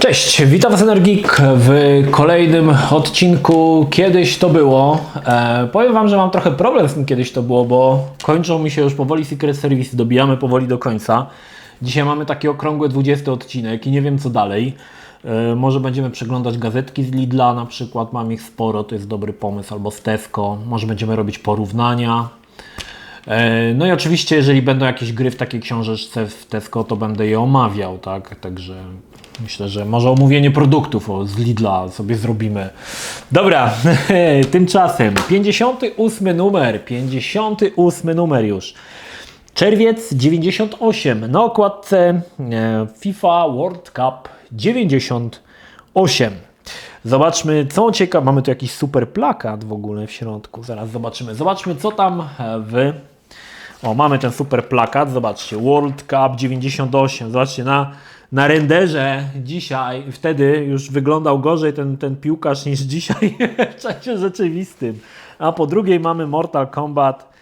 Cześć, witam Was Energik w kolejnym odcinku Kiedyś to było. Powiem Wam, że mam trochę problem z tym kiedyś to było, bo kończą mi się już powoli Secret Service, dobijamy powoli do końca. Dzisiaj mamy taki okrągły 20 odcinek i nie wiem co dalej. Może będziemy przeglądać gazetki z Lidla na przykład, mam ich sporo, to jest dobry pomysł, albo z Tesco. Może będziemy robić porównania. No i oczywiście, jeżeli będą jakieś gry w takiej książeczce w Tesco, to będę je omawiał, tak? Także myślę, że może omówienie produktów z Lidla sobie zrobimy. Dobra, tymczasem 58 numer już. Czerwiec 98, na okładce FIFA World Cup 98. Zobaczmy, co ciekawe, mamy tu jakiś super plakat w ogóle w środku, zaraz zobaczymy. Zobaczmy, co tam mamy ten super plakat, zobaczcie, World Cup 98, zobaczcie, na renderze dzisiaj, wtedy już wyglądał gorzej ten piłkarz niż dzisiaj w czasie rzeczywistym. A po drugiej mamy Mortal Kombat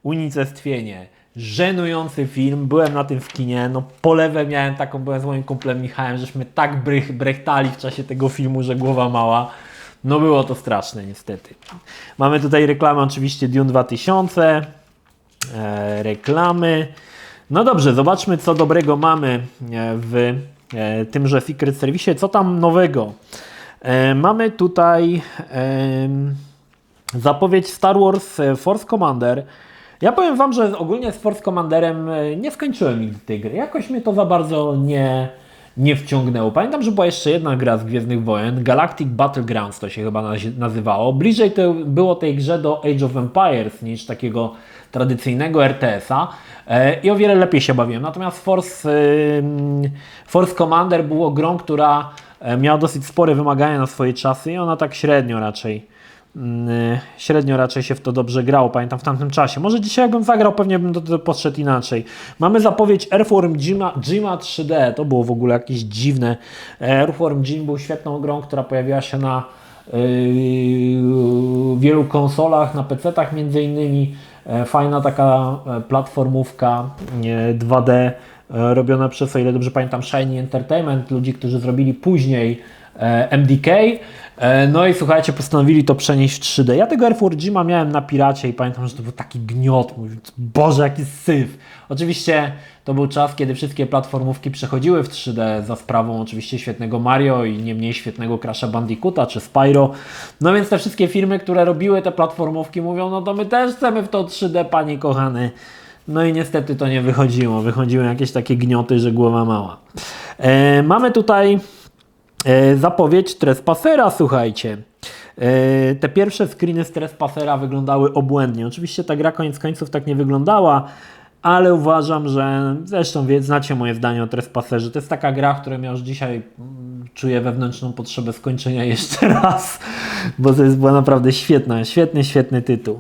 Unicestwienie. Żenujący film, byłem na tym w kinie, no polewę miałem taką, byłem z moim kumplem Michałem, żeśmy tak brechtali w czasie tego filmu, że głowa mała. No było to straszne niestety. Mamy tutaj reklamę oczywiście Dune 2000, reklamy. No dobrze, zobaczmy co dobrego mamy w tymże Secret Service, co tam nowego. Mamy tutaj zapowiedź Star Wars Force Commander. Ja powiem Wam, że ogólnie z Force Commanderem nie skończyłem nigdy tej gry. Jakoś mnie to za bardzo nie wciągnęło. Pamiętam, że była jeszcze jedna gra z Gwiezdnych Wojen, Galactic Battlegrounds to się chyba nazywało. Bliżej to było tej grze do Age of Empires niż takiego tradycyjnego RTS-a i o wiele lepiej się bawiłem. Natomiast Force Commander było grą, która miała dosyć spore wymagania na swoje czasy i ona tak średnio raczej się w to dobrze grało, pamiętam w tamtym czasie. Może dzisiaj jakbym zagrał, pewnie bym to podszedł inaczej. Mamy zapowiedź Earthworm Jima 3D, to było w ogóle jakieś dziwne. Earthworm Jim był świetną grą, która pojawiła się na wielu konsolach, na PC-tach między innymi. Fajna taka platformówka 2D, robiona przez, o ile dobrze pamiętam, Shiny Entertainment, ludzi, którzy zrobili później MDK. No i słuchajcie, postanowili to przenieść w 3D. Ja tego Earthworm Jima miałem na Piracie i pamiętam, że to był taki gniot. Mówię, Boże, jaki syf. Oczywiście to był czas, kiedy wszystkie platformówki przechodziły w 3D za sprawą oczywiście świetnego Mario i nie mniej świetnego Crasha Bandicoota czy Spyro. No więc te wszystkie firmy, które robiły te platformówki mówią, no to my też chcemy w to 3D, panie kochany. No i niestety to nie wychodziło. Wychodziły jakieś takie gnioty, że głowa mała. Mamy tutaj zapowiedź Trespassera, słuchajcie. Te pierwsze screeny z Trespassera wyglądały obłędnie. Oczywiście ta gra koniec końców tak nie wyglądała, ale uważam, że zresztą znacie moje zdanie o Trespasserze. To jest taka gra, w której ja już dzisiaj czuję wewnętrzną potrzebę skończenia jeszcze raz, bo to była naprawdę świetny tytuł.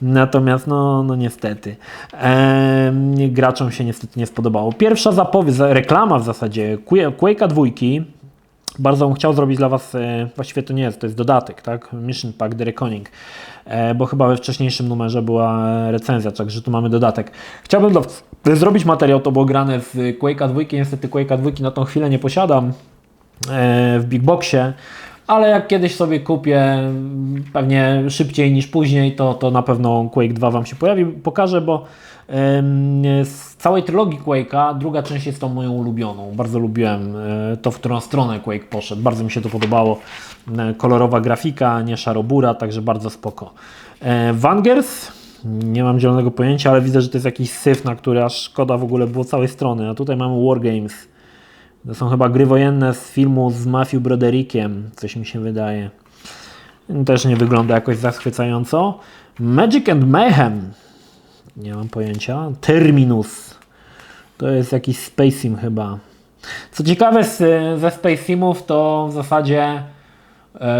Natomiast no niestety graczom się niestety nie spodobało. Pierwsza zapowiedź, reklama w zasadzie Quake'a 2. Bardzo bym chciał zrobić dla Was, właściwie to nie jest, to jest dodatek, tak? Mission Pack The Reckoning, bo chyba we wcześniejszym numerze była recenzja, także tu mamy dodatek. Chciałbym zrobić materiał, to było grane z Quake'a 2, niestety Quake'a 2 na tą chwilę nie posiadam w Big Boxie, ale jak kiedyś sobie kupię, pewnie szybciej niż później, to na pewno Quake 2 Wam się pojawi, pokażę, bo z całej trylogii Quake'a druga część jest tą moją ulubioną. Bardzo lubiłem to, w którą stronę Quake poszedł. Bardzo mi się to podobało. Kolorowa grafika, nie szarobura, także bardzo spoko. Vanguards, nie mam zielonego pojęcia, ale widzę, że to jest jakiś syf, na który aż szkoda w ogóle było całej strony. A tutaj mamy Wargames. To są chyba gry wojenne z filmu z Matthew Broderickiem, coś mi się wydaje. Też nie wygląda jakoś zachwycająco. Magic and Mayhem. Nie mam pojęcia. Terminus. To jest jakiś Space Sim chyba. Co ciekawe ze Space Simów, to w zasadzie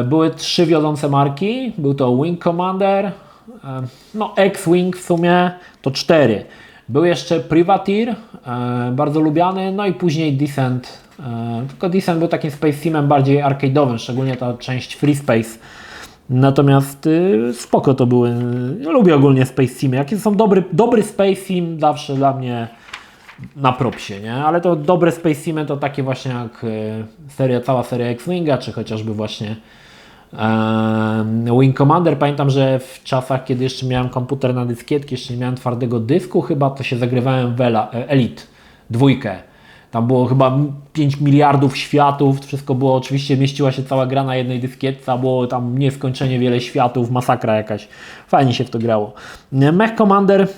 były 3 wiodące marki. Był to Wing Commander, X-Wing w sumie to 4. Był jeszcze Privateer, bardzo lubiany, no i później Descent. Tylko Descent był takim Space Simem bardziej arcade'owym, szczególnie ta część Free Space. Natomiast spoko to były. Ja lubię ogólnie Space Simy. Jakie są dobry Space Sim zawsze dla mnie na propsie, nie? Ale to dobre Space Simy to takie właśnie jak cała seria X-Winga, czy chociażby właśnie Wing Commander. Pamiętam, że w czasach, kiedy jeszcze miałem komputer na dyskietki, jeszcze nie miałem twardego dysku chyba, to się zagrywałem w Elite 2. Tam było chyba 5 miliardów światów, wszystko było, oczywiście mieściła się cała gra na jednej dyskietce, było tam nieskończenie wiele światów, masakra jakaś. Fajnie się w to grało. Mech Commander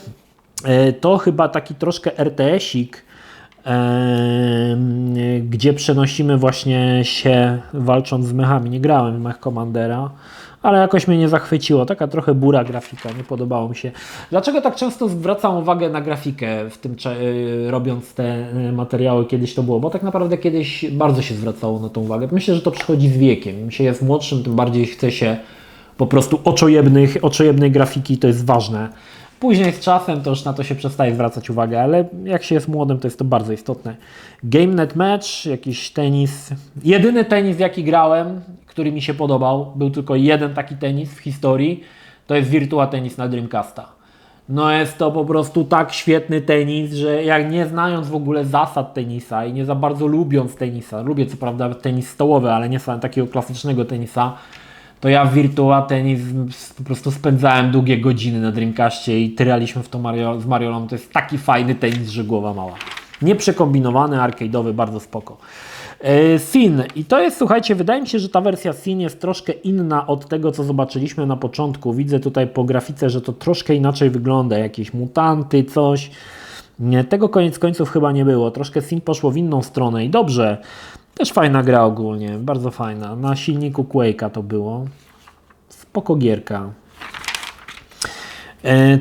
to chyba taki troszkę RTS-ik, gdzie przenosimy właśnie się walcząc z mechami. Nie grałem w Mech Commandera, ale jakoś mnie nie zachwyciło. Taka trochę bura grafika, nie podobało mi się. Dlaczego tak często zwracam uwagę na grafikę w tym robiąc te materiały? Kiedyś to było, bo tak naprawdę kiedyś bardzo się zwracało na tą uwagę. Myślę, że to przychodzi z wiekiem. Im się jest młodszym, tym bardziej chce się po prostu oczojebnej grafiki, to jest ważne. Później z czasem to już na to się przestaje zwracać uwagę, ale jak się jest młodym, to jest to bardzo istotne. GameNet Match, jakiś tenis. Jedyny tenis, jaki grałem, który mi się podobał, był tylko jeden taki tenis w historii, to jest Virtua Tennis na Dreamcasta. No jest to po prostu tak świetny tenis, że jak nie znając w ogóle zasad tenisa i nie za bardzo lubiąc tenisa, lubię co prawda tenis stołowy, ale nie takiego klasycznego tenisa, to ja w Virtua Tennis po prostu spędzałem długie godziny na Dreamcastie i tyraliśmy w to z Mariolą. To jest taki fajny tenis, że głowa mała. Nieprzekombinowany, arcade'owy, bardzo spoko. Sin. I to jest, słuchajcie, wydaje mi się, że ta wersja Sin jest troszkę inna od tego, co zobaczyliśmy na początku. Widzę tutaj po grafice, że to troszkę inaczej wygląda. Jakieś mutanty, coś. Nie, tego koniec końców chyba nie było. Troszkę Sin poszło w inną stronę i dobrze. Też fajna gra ogólnie, bardzo fajna. Na silniku Quake'a to było. Spoko gierka.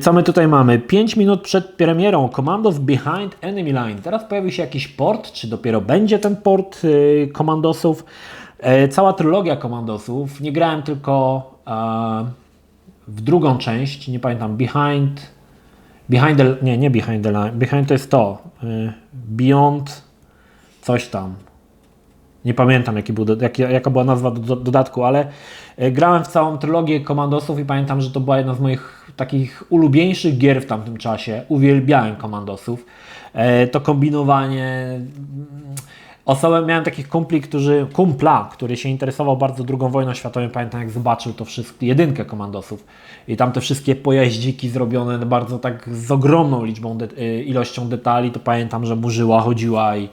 Co my tutaj mamy? 5 minut przed premierą Commandos Behind Enemy Line. Teraz pojawił się jakiś port, czy dopiero będzie ten port Commandosów? Cała trylogia Commandosów. Nie grałem tylko w drugą część, nie pamiętam, Behind the Line. Behind to jest to. Beyond coś tam. Nie pamiętam jaka była nazwa dodatku, ale grałem w całą trylogię Commandosów i pamiętam, że to była jedna z moich takich ulubieńszych gier w tamtym czasie. Uwielbiałem Commandosów. To kombinowanie. Miałem takich kumpla, który się interesował bardzo II wojną światową. Pamiętam, jak zobaczył to wszystko, jedynkę Commandosów i tam te wszystkie pojaździki zrobione bardzo tak z ogromną ilością detali, to pamiętam, że burzyła, chodziła i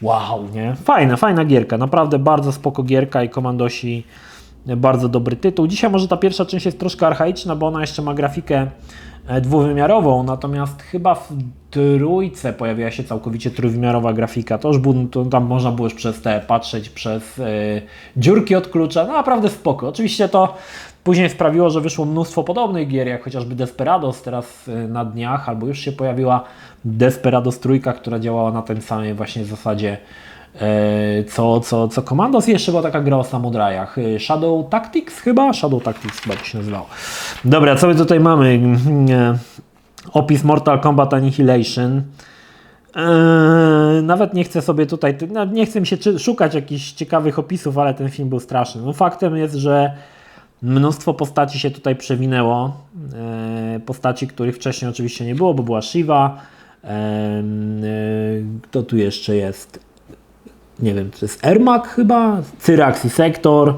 wow, nie? Fajna gierka, naprawdę bardzo spoko gierka i Commandosi bardzo dobry tytuł. Dzisiaj może ta pierwsza część jest troszkę archaiczna, bo ona jeszcze ma grafikę dwuwymiarową, natomiast chyba w trójce pojawiła się całkowicie trójwymiarowa grafika. To tam można było już patrzeć przez dziurki od klucza. No naprawdę spoko. Oczywiście to później sprawiło, że wyszło mnóstwo podobnych gier, jak chociażby Desperados teraz na dniach, albo już się pojawiła Desperados trójka, która działała na tej samej właśnie zasadzie co Commandos. Jeszcze była taka gra o samurajach. Shadow Tactics chyba to się nazywało. Dobra, co my tutaj mamy? Opis Mortal Kombat Annihilation. Nawet nie chcę sobie tutaj, nie chcę mi się szukać jakichś ciekawych opisów, ale ten film był straszny. No, faktem jest, że mnóstwo postaci się tutaj przewinęło. Postaci, których wcześniej oczywiście nie było, bo była Shiva. Kto tu jeszcze jest? Nie wiem, to jest Ermac chyba? Cyrax i Sektor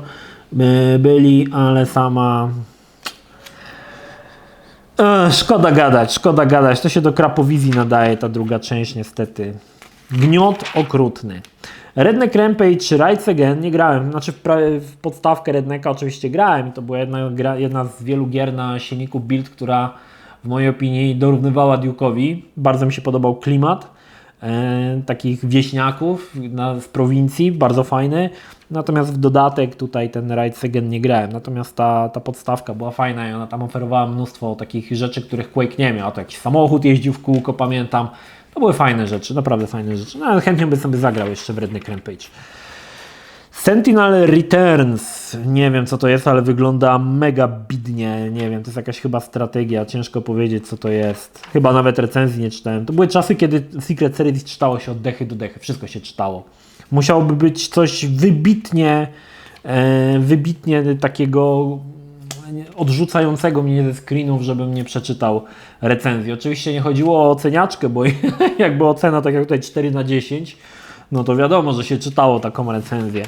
byli, ale sama... Szkoda gadać. To się do Krapowizji nadaje, ta druga część niestety. Gniot okrutny. Redneck Rampage Rise Again nie grałem. Znaczy w podstawkę Rednecka oczywiście grałem. To była jedna z wielu gier na silniku Build, która w mojej opinii dorównywała Duke'owi. Bardzo mi się podobał klimat takich wieśniaków z prowincji, bardzo fajny. Natomiast w dodatek tutaj ten Rise Again nie grałem. Natomiast ta podstawka była fajna i ona tam oferowała mnóstwo takich rzeczy, których Quake nie miał. To jakiś samochód jeździł w kółko, pamiętam. To były fajne rzeczy, naprawdę fajne rzeczy. No, ale chętnie bym sobie zagrał jeszcze w Redneck Rampage. Sentinel Returns. Nie wiem co to jest, ale wygląda mega bidnie. Nie wiem, to jest jakaś chyba strategia. Ciężko powiedzieć co to jest. Chyba nawet recenzji nie czytałem. To były czasy, kiedy Secret Series czytało się od dechy do dechy. Wszystko się czytało. Musiałoby być coś wybitnie takiego odrzucającego mnie ze screenów, żebym nie przeczytał recenzji. Oczywiście nie chodziło o oceniaczkę, bo jakby ocena tak jak tutaj 4 na 10, no to wiadomo, że się czytało taką recenzję.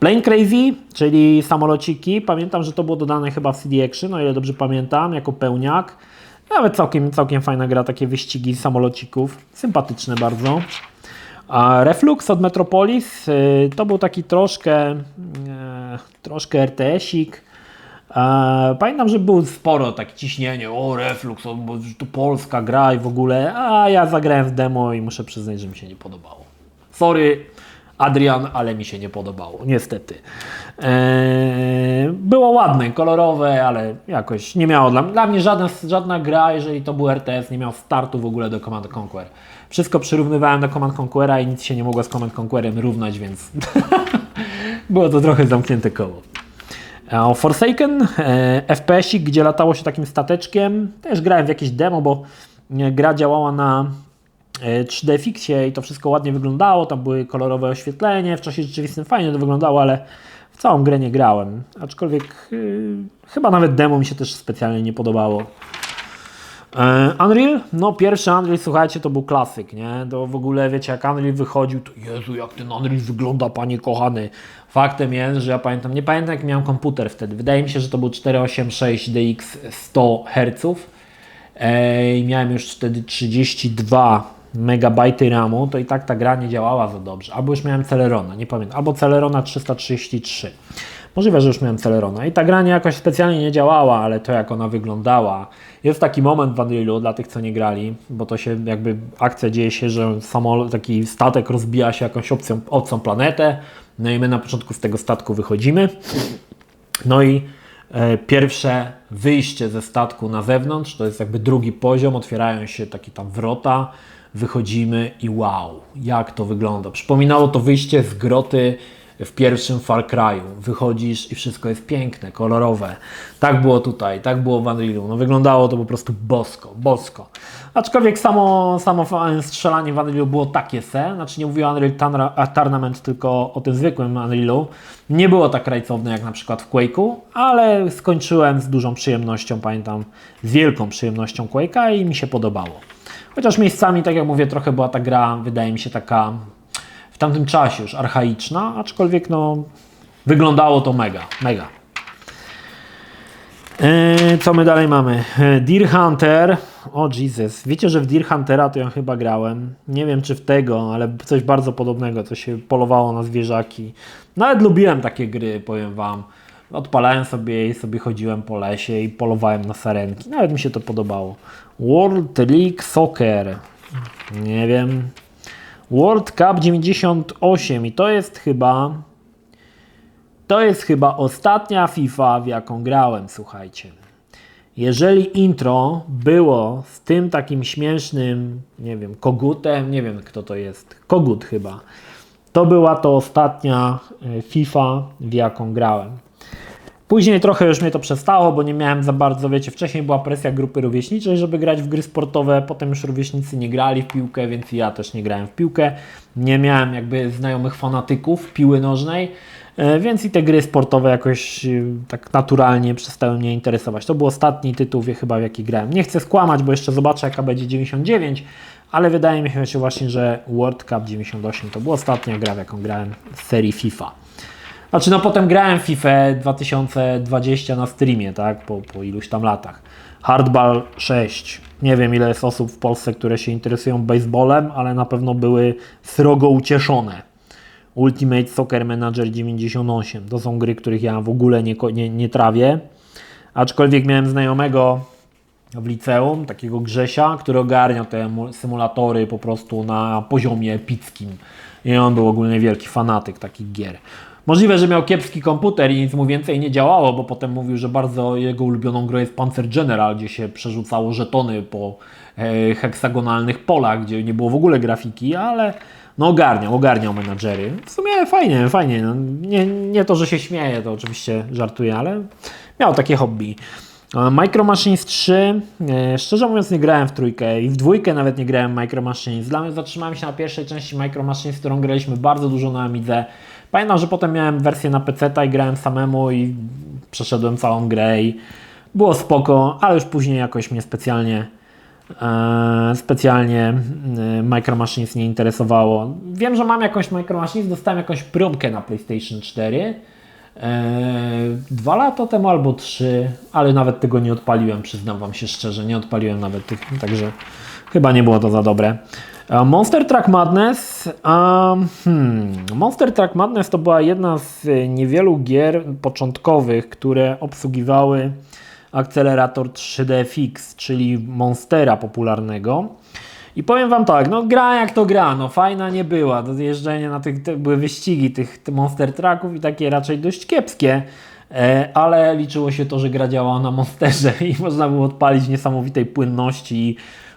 Plane Crazy, czyli samolociki, pamiętam, że to było dodane chyba w CD Action, o ile dobrze pamiętam, jako pełniak. Nawet całkiem fajna gra, takie wyścigi samolocików, sympatyczne bardzo. A Reflux od Metropolis, to był taki troszkę RTS-ik. Pamiętam, że było sporo takie ciśnienie, o Reflux, bo to polska gra i w ogóle, a ja zagrałem w demo i muszę przyznać, że mi się nie podobało. Sorry, Adrian, ale mi się nie podobało, niestety. Było ładne, kolorowe, ale jakoś nie miało dla mnie żadna gra, jeżeli to był RTS, nie miał startu w ogóle do Command Conquer. Wszystko przyrównywałem do Command Conquera i nic się nie mogło z Command Conquerem równać, więc było to trochę zamknięte koło. Forsaken, FPS-ik, gdzie latało się takim stateczkiem. Też grałem w jakieś demo, bo gra działała na 3D Fixie i to wszystko ładnie wyglądało, tam były kolorowe oświetlenie, w czasie rzeczywistym fajnie to wyglądało, ale w całą grę nie grałem, aczkolwiek chyba nawet demo mi się też specjalnie nie podobało. Unreal, no pierwszy Unreal, słuchajcie, to był klasyk, nie? To w ogóle, wiecie, jak Unreal wychodził, to Jezu, jak ten Unreal wygląda, panie kochany. Faktem jest, że ja pamiętam, nie pamiętam jak miałem komputer wtedy, wydaje mi się, że to był 486 DX 100 Hz i miałem już wtedy 32 MB RAMu, to i tak ta gra nie działała za dobrze. Albo już miałem Celerona, nie pamiętam, albo Celerona 333. Możliwe, że już miałem Celerona i ta gra nie jakoś specjalnie nie działała, ale to jak ona wyglądała. Jest taki moment w Unrealu dla tych, co nie grali, bo to się jakby akcja dzieje się, że taki statek rozbija się jakąś obcą planetę, no i my na początku z tego statku wychodzimy. No i pierwsze wyjście ze statku na zewnątrz, to jest jakby drugi poziom, otwierają się takie tam wrota, wychodzimy i wow, jak to wygląda. Przypominało to wyjście z groty w pierwszym Far Cry'u. Wychodzisz i wszystko jest piękne, kolorowe. Tak było tutaj, tak było w Unrealu. No wyglądało to po prostu bosko. Aczkolwiek samo strzelanie w Unrealu było takie znaczy nie mówię o Unreal Tournament, tylko o tym zwykłym Unrealu. Nie było tak rajcowne jak na przykład w Quake'u, ale skończyłem z dużą przyjemnością, pamiętam, z wielką przyjemnością Quake'a i mi się podobało. Chociaż miejscami, tak jak mówię, trochę była ta gra, wydaje mi się, taka w tamtym czasie już archaiczna, aczkolwiek no wyglądało to mega. Co my dalej mamy? Deer Hunter. O Jesus, wiecie, że w Deer Huntera to ja chyba grałem. Nie wiem czy w tego, ale coś bardzo podobnego, co się polowało na zwierzaki. Nawet lubiłem takie gry, powiem wam. Odpalałem sobie i sobie chodziłem po lesie i polowałem na sarenki. Nawet mi się to podobało. World League Soccer. Nie wiem. World Cup 98 i to jest chyba ostatnia FIFA, w jaką grałem, słuchajcie. Jeżeli intro było z tym takim śmiesznym, nie wiem, kogutem, nie wiem kto to jest, kogut chyba, to była to ostatnia FIFA, w jaką grałem. Później trochę już mnie to przestało, bo nie miałem za bardzo, wiecie, wcześniej była presja grupy rówieśniczej, żeby grać w gry sportowe, potem już rówieśnicy nie grali w piłkę, więc ja też nie grałem w piłkę. Nie miałem jakby znajomych fanatyków piły nożnej, więc i te gry sportowe jakoś tak naturalnie przestały mnie interesować. To był ostatni tytuł chyba, w jaki grałem. Nie chcę skłamać, bo jeszcze zobaczę jaka będzie 99, ale wydaje mi się właśnie, że World Cup 98 to była ostatnia gra, w jaką grałem z serii FIFA. Znaczy, no potem grałem w FIFA 2020 na streamie, tak, po iluś tam latach. Hardball 6. Nie wiem, ile jest osób w Polsce, które się interesują baseballem, ale na pewno były srogo ucieszone. Ultimate Soccer Manager 98. To są gry, których ja w ogóle nie trawię. Aczkolwiek miałem znajomego w liceum, takiego Grzesia, który ogarniał te symulatory po prostu na poziomie epickim. I on był ogólnie wielki fanatyk takich gier. Możliwe, że miał kiepski komputer i nic mu więcej nie działało, bo potem mówił, że bardzo jego ulubioną grą jest Panzer General, gdzie się przerzucało żetony po heksagonalnych polach, gdzie nie było w ogóle grafiki, ale no ogarniał menadżery. W sumie fajnie. No, nie to, że się śmieje, to oczywiście żartuję, ale miał takie hobby. Micro Machines 3, szczerze mówiąc nie grałem w trójkę i w dwójkę nawet nie grałem w Micro Machines. Dla mnie zatrzymałem się na pierwszej części Micro Machines, którą graliśmy bardzo dużo na Amidze. Pamiętam, że potem miałem wersję na PC-ta i grałem samemu i przeszedłem całą grę i było spoko, ale już później jakoś mnie specjalnie Micro Machines nie interesowało. Wiem, że mam jakąś Micro Machines, dostałem jakąś próbkę na PlayStation 4 2 lata temu albo 3, ale nawet tego nie odpaliłem, przyznam wam się szczerze, nie odpaliłem nawet tych, także chyba nie było to za dobre. Monster Truck Madness. Monster Truck Madness to była jedna z niewielu gier początkowych, które obsługiwały akcelerator 3DFX, czyli Monstera popularnego. I powiem wam tak, no gra jak to gra, no fajna nie była. To jeżdżenie na były wyścigi tych Monster Trucków i takie raczej dość kiepskie, ale liczyło się to, że gra działała na Monsterze i można było odpalić niesamowitej płynności i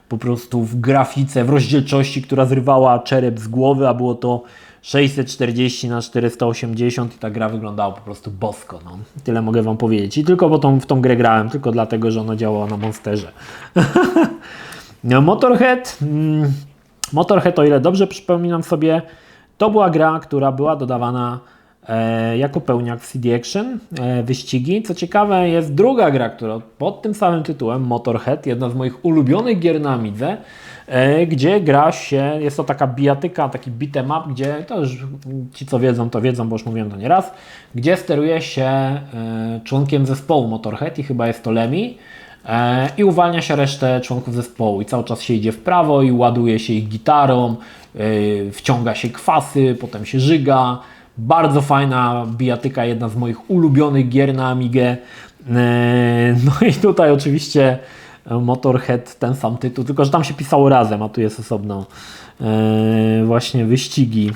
po prostu w grafice, w rozdzielczości, która zrywała czerep z głowy, a było to 640 na 480 i ta gra wyglądała po prostu bosko. No. Tyle mogę wam powiedzieć. I tylko w tą grę grałem, tylko dlatego, że ona działała na Monsterze. Motorhead, o ile dobrze przypominam sobie, to była gra, która była dodawana jako pełniak w CD Action, wyścigi. Co ciekawe, jest druga gra, która pod tym samym tytułem, Motorhead, jedna z moich ulubionych gier na Amidze, gdzie gra się, jest to taka bijatyka, taki beat'em up, gdzie to już ci co wiedzą, to wiedzą, bo już mówiłem to nieraz, gdzie steruje się członkiem zespołu Motorhead i chyba jest to Lemmy i uwalnia się resztę członków zespołu i cały czas się idzie w prawo i ładuje się ich gitarą, wciąga się kwasy, potem się żyga. Bardzo fajna bijatyka, jedna z moich ulubionych gier na Amigę. No i tutaj oczywiście Motorhead, ten sam tytuł, tylko że tam się pisało razem, a tu jest osobno właśnie wyścigi.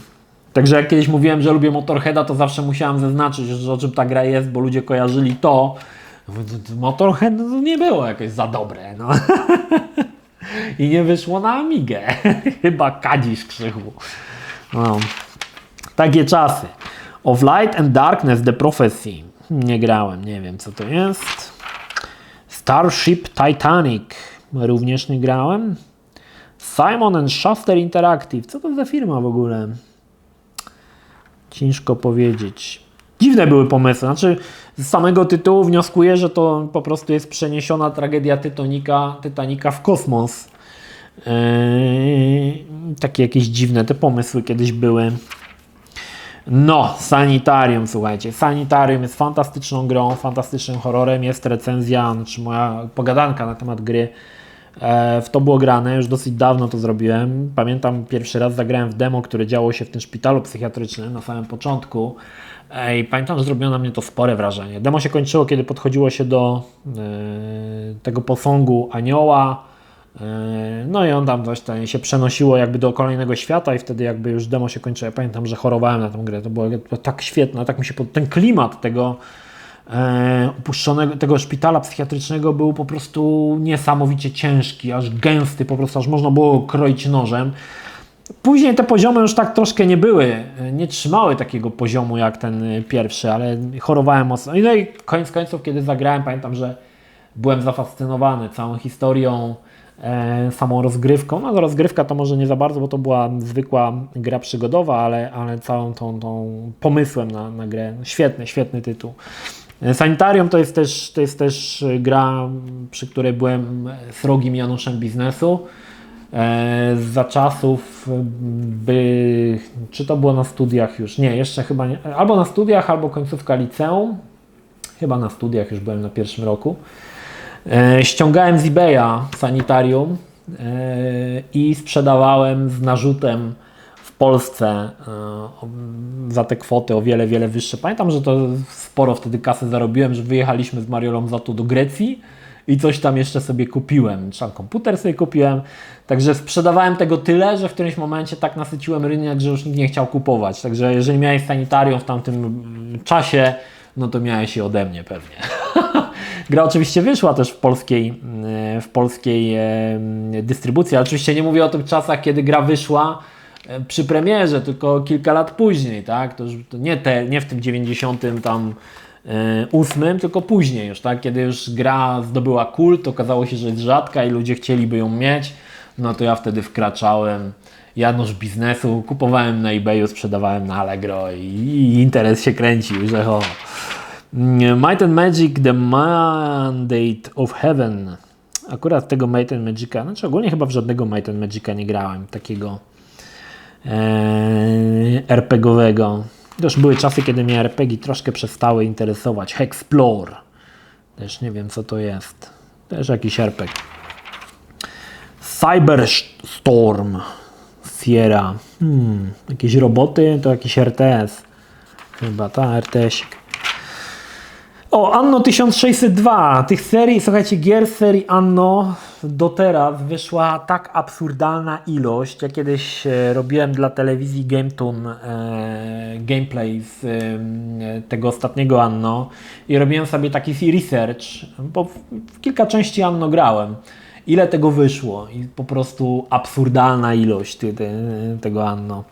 Także jak kiedyś mówiłem, że lubię Motorheada, to zawsze musiałem zaznaczyć, że o czym ta gra jest, bo ludzie kojarzyli to. Motorhead no, nie było jakieś za dobre. No. I nie wyszło na Amigę. Chyba kadzisz krzychu. No. Takie czasy. Of Light and Darkness, The Prophecy. Nie grałem, nie wiem co to jest. Starship Titanic. Również nie grałem. Simon & Schuster Interactive. Co to za firma w ogóle? Ciężko powiedzieć. Dziwne były pomysły. Znaczy, z samego tytułu wnioskuję, że to po prostu jest przeniesiona tragedia Titanica w kosmos. Takie jakieś dziwne te pomysły kiedyś były. No, Sanitarium, słuchajcie. Sanitarium jest fantastyczną grą, fantastycznym horrorem. Jest recenzja, znaczy moja pogadanka na temat gry. W to było grane, już dosyć dawno to zrobiłem. Pamiętam, pierwszy raz zagrałem w demo, które działo się w tym szpitalu psychiatrycznym na samym początku. I pamiętam, że zrobiło na mnie to spore wrażenie. Demo się kończyło, kiedy podchodziło się do tego posągu anioła. No i on tam coś tam się przenosiło jakby do kolejnego świata i wtedy jakby już demo się kończyło. Ja pamiętam, że chorowałem na tę grę. To było tak świetne, tak mi się ten klimat tego opuszczonego, tego szpitala psychiatrycznego był po prostu niesamowicie ciężki, aż gęsty, po prostu aż można było kroić nożem. Później te poziomy już tak troszkę nie trzymały takiego poziomu jak ten pierwszy, ale chorowałem mocno. No i koniec końców, kiedy zagrałem, pamiętam, że byłem zafascynowany całą historią, samą rozgrywką. No rozgrywka to może nie za bardzo, bo to była zwykła gra przygodowa, ale całą tą pomysłem na grę. Świetny tytuł. Sanitarium to jest też gra, przy której byłem srogim Januszem biznesu. Za czasów, czy to było na studiach już? Nie, jeszcze chyba nie. Albo na studiach, albo końcówka liceum. Chyba na studiach już byłem na pierwszym roku. Ściągałem z eBaya Sanitarium i sprzedawałem z narzutem w Polsce za te kwoty o wiele wyższe. Pamiętam, że to sporo wtedy kasy zarobiłem, że wyjechaliśmy z Mariolą za to do Grecji i coś tam jeszcze sobie kupiłem. Czy tam komputer sobie kupiłem. Także sprzedawałem tego tyle, że w którymś momencie tak nasyciłem rynek, że już nikt nie chciał kupować. Także jeżeli miałeś Sanitarium w tamtym czasie, no to miałeś je ode mnie pewnie. Gra oczywiście wyszła też w polskiej dystrybucji, ale oczywiście nie mówię o tych czasach, kiedy gra wyszła przy premierze, tylko kilka lat później, tak? To nie w tym 98, tylko później już, tak? Kiedy już gra zdobyła kult, okazało się, że jest rzadka i ludzie chcieliby ją mieć, no to ja wtedy wkraczałem, Janusz biznesu, kupowałem na eBayu, sprzedawałem na Allegro i interes się kręcił, że Might and Magic, The Mandate of Heaven. Akurat tego Might and Magica, znaczy ogólnie chyba w żadnego Might and Magica nie grałem, takiego RPG-owego. Też były czasy, kiedy mnie RPG troszkę przestały interesować. Hexplore. Też nie wiem, co to jest. Też jakiś RPG. Cyberstorm. Sierra. Jakieś roboty, to jakiś RTS. Chyba, ta RTS-ik. O, Anno 1602. Tych serii, słuchajcie, gier z serii Anno do teraz wyszła tak absurdalna ilość. Ja kiedyś robiłem dla telewizji GameToon gameplay z tego ostatniego Anno i robiłem sobie taki research, bo w kilka części Anno grałem. Ile tego wyszło i po prostu absurdalna ilość tego Anno.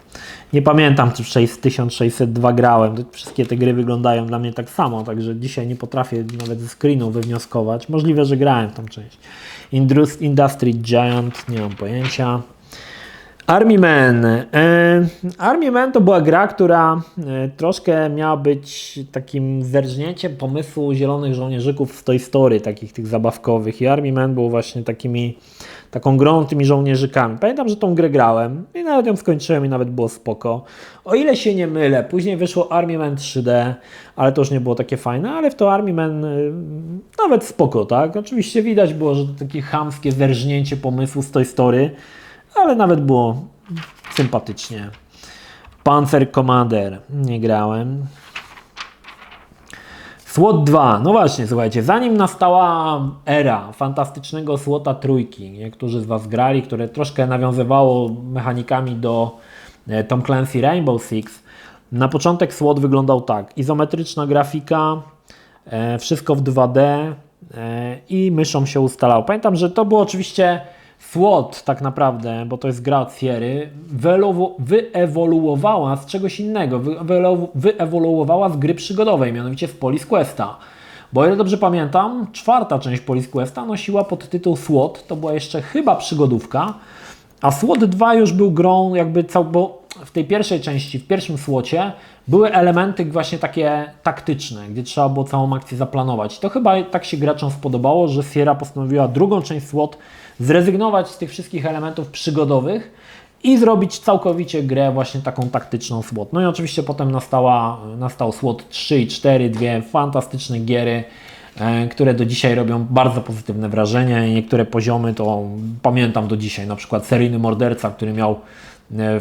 Nie pamiętam, czy w 1602 grałem. Wszystkie te gry wyglądają dla mnie tak samo, także dzisiaj nie potrafię nawet ze screenu wywnioskować. Możliwe, że grałem w tą część. Industry Giant, nie mam pojęcia. Army Man. Army Man to była gra, która troszkę miała być takim zerżnięciem pomysłu Zielonych Żołnierzyków z Toy Story, takich tych zabawkowych. I Army Man był właśnie taką grą tymi żołnierzykami. Pamiętam, że tą grę grałem i nawet ją skończyłem i nawet było spoko. O ile się nie mylę, później wyszło Army Man 3D, ale to już nie było takie fajne, ale w to Army Man nawet spoko, tak? Oczywiście widać było, że to takie chamskie zerżnięcie pomysłu z Toy Story, ale nawet było sympatycznie. Panzer Commander nie grałem. SWAT 2, no właśnie, słuchajcie, zanim nastała era fantastycznego SWATA trójki, niektórzy z Was grali, które troszkę nawiązywało mechanikami do Tom Clancy Rainbow Six, na początek SWAT wyglądał tak, izometryczna grafika, wszystko w 2D i myszą się ustalało. Pamiętam, że to było oczywiście SWAT tak naprawdę, bo to jest gra od Sierry, wyewoluowała z czegoś innego, wyewoluowała z gry przygodowej, mianowicie z Police Questa. Bo o ile dobrze pamiętam, czwarta część Police Questa nosiła podtytuł SWAT, to była jeszcze chyba przygodówka, a SWAT 2 już był grą jakby bo w tej pierwszej części, w pierwszym SWATie były elementy właśnie takie taktyczne, gdzie trzeba było całą akcję zaplanować. I to chyba tak się graczom spodobało, że Sierra postanowiła drugą część SWAT zrezygnować z tych wszystkich elementów przygodowych i zrobić całkowicie grę właśnie taką taktyczną SWAT. No i oczywiście potem nastał SWAT 3 i 4, dwie fantastyczne giery, które do dzisiaj robią bardzo pozytywne wrażenie i niektóre poziomy to pamiętam do dzisiaj, na przykład seryjny morderca, który miał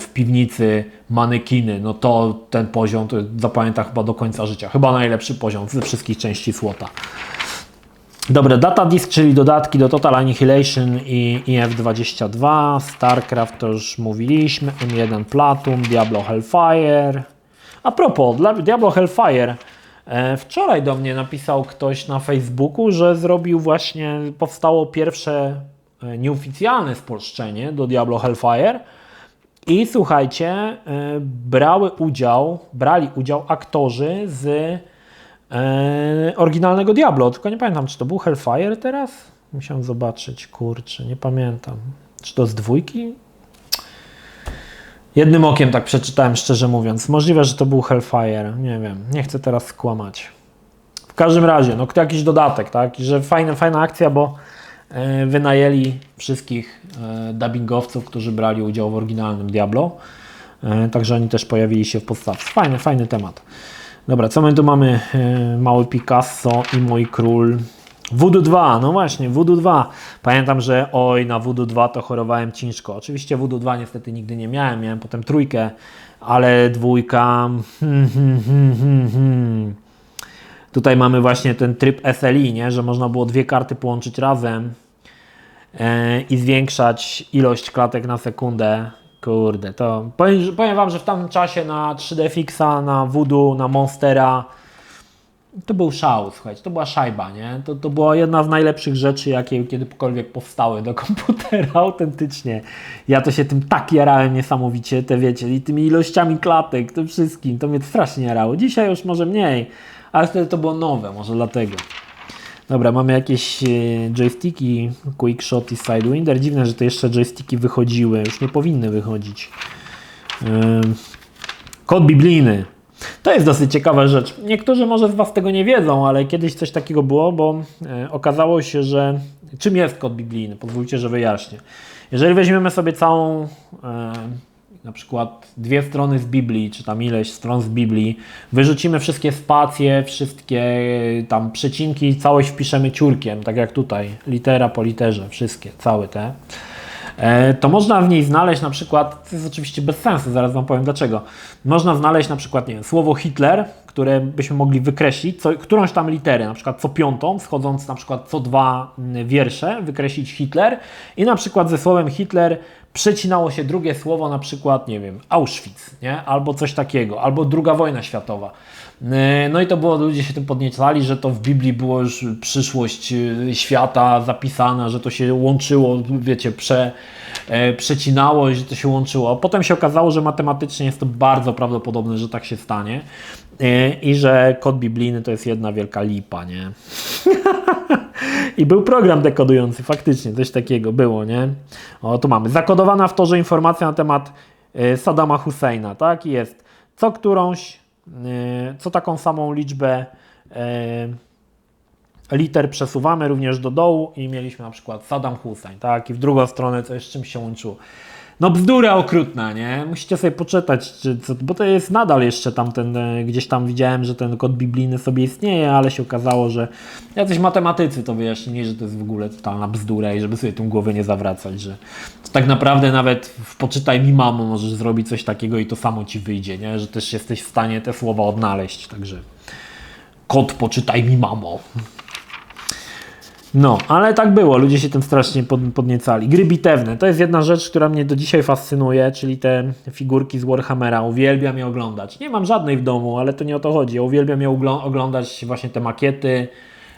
w piwnicy manekiny, no to ten poziom to zapamiętam chyba do końca życia, chyba najlepszy poziom ze wszystkich części SWATA. Dobra, Data Disk, czyli dodatki do Total Annihilation i F22, StarCraft to już mówiliśmy, M1 Platum, Diablo Hellfire. A propos, dla Diablo Hellfire, wczoraj do mnie napisał ktoś na Facebooku, że powstało pierwsze nieoficjalne spolszczenie do Diablo Hellfire i słuchajcie, brali udział aktorzy z oryginalnego Diablo, tylko nie pamiętam, czy to był Hellfire teraz? Musiałem zobaczyć, kurczę, nie pamiętam. Czy to z dwójki? Jednym okiem tak przeczytałem, szczerze mówiąc. Możliwe, że to był Hellfire, nie wiem, nie chcę teraz skłamać. W każdym razie, no jakiś dodatek, tak? I że fajna akcja, bo wynajęli wszystkich dubbingowców, którzy brali udział w oryginalnym Diablo. Także oni też pojawili się w podstawce. Fajny temat. Dobra, co my tu mamy? Mały Picasso i Mój Król. Voodoo 2, no właśnie, Voodoo 2. Pamiętam, że na Voodoo 2 to chorowałem ciężko. Oczywiście Voodoo 2 niestety nigdy nie miałem potem trójkę, ale dwójka... Tutaj mamy właśnie ten tryb SLI, nie? Że można było dwie karty połączyć razem i zwiększać ilość klatek na sekundę. Kurde, to powiem Wam, że w tamtym czasie na 3D Fixa, na Voodoo, na Monstera to był szał, słuchajcie, to była szajba, nie? To była jedna z najlepszych rzeczy, jakie kiedykolwiek powstały do komputera, autentycznie. Ja to się tym tak jarałem niesamowicie, wiecie, i tymi ilościami klatek, tym wszystkim, to mnie strasznie jarało. Dzisiaj już może mniej, ale wtedy to było nowe, może dlatego. Dobra, mamy jakieś joysticki, Quickshot i Sidewinder. Dziwne, że to jeszcze joysticki wychodziły. Już nie powinny wychodzić. Kod biblijny. To jest dosyć ciekawa rzecz. Niektórzy może z Was tego nie wiedzą, ale kiedyś coś takiego było, bo okazało się, że czym jest kod biblijny? Pozwólcie, że wyjaśnię. Jeżeli weźmiemy sobie całą, na przykład 2 strony z Biblii, czy tam ileś stron z Biblii, wyrzucimy wszystkie spacje, wszystkie tam przecinki, całość wpiszemy ciurkiem, tak jak tutaj, litera po literze, wszystkie, całe te, to można w niej znaleźć na przykład, to jest oczywiście bez sensu, zaraz Wam powiem dlaczego, można znaleźć na przykład, nie wiem, słowo Hitler, które byśmy mogli wykreślić, którąś tam literę, na przykład co 5, schodząc na przykład co 2 wiersze, wykreślić Hitler i na przykład ze słowem Hitler przecinało się drugie słowo, na przykład, nie wiem, Auschwitz, nie? Albo coś takiego, albo II wojna światowa. No i to było, ludzie się tym podniecali, że to w Biblii było już przyszłość świata zapisana, że to się łączyło, wiecie, przecinało i że to się łączyło. Potem się okazało, że matematycznie jest to bardzo prawdopodobne, że tak się stanie i że kod biblijny to jest jedna wielka lipa, nie? I był program dekodujący, faktycznie, coś takiego było, nie? O, tu mamy. Zakodowana w torze informacja na temat Saddama Husseina, tak? I jest co taką samą liczbę liter przesuwamy również do dołu i mieliśmy na przykład Saddam Hussein, tak? I w drugą stronę coś z czymś się łączyło. No bzdura okrutna, nie? Musicie sobie poczytać, bo to jest nadal jeszcze tamten, gdzieś tam widziałem, że ten kod biblijny sobie istnieje, ale się okazało, że jacyś matematycy to wyjaśnili, że to jest w ogóle totalna bzdura i żeby sobie tą głowę nie zawracać, że to tak naprawdę nawet w Poczytaj mi mamo możesz zrobić coś takiego i to samo Ci wyjdzie, nie? Że też jesteś w stanie te słowa odnaleźć, także kod Poczytaj mi mamo. No, ale tak było, ludzie się tym strasznie podniecali. Gry bitewne, to jest jedna rzecz, która mnie do dzisiaj fascynuje, czyli te figurki z Warhammera, uwielbiam je oglądać. Nie mam żadnej w domu, ale to nie o to chodzi, ja uwielbiam je oglądać właśnie te makiety,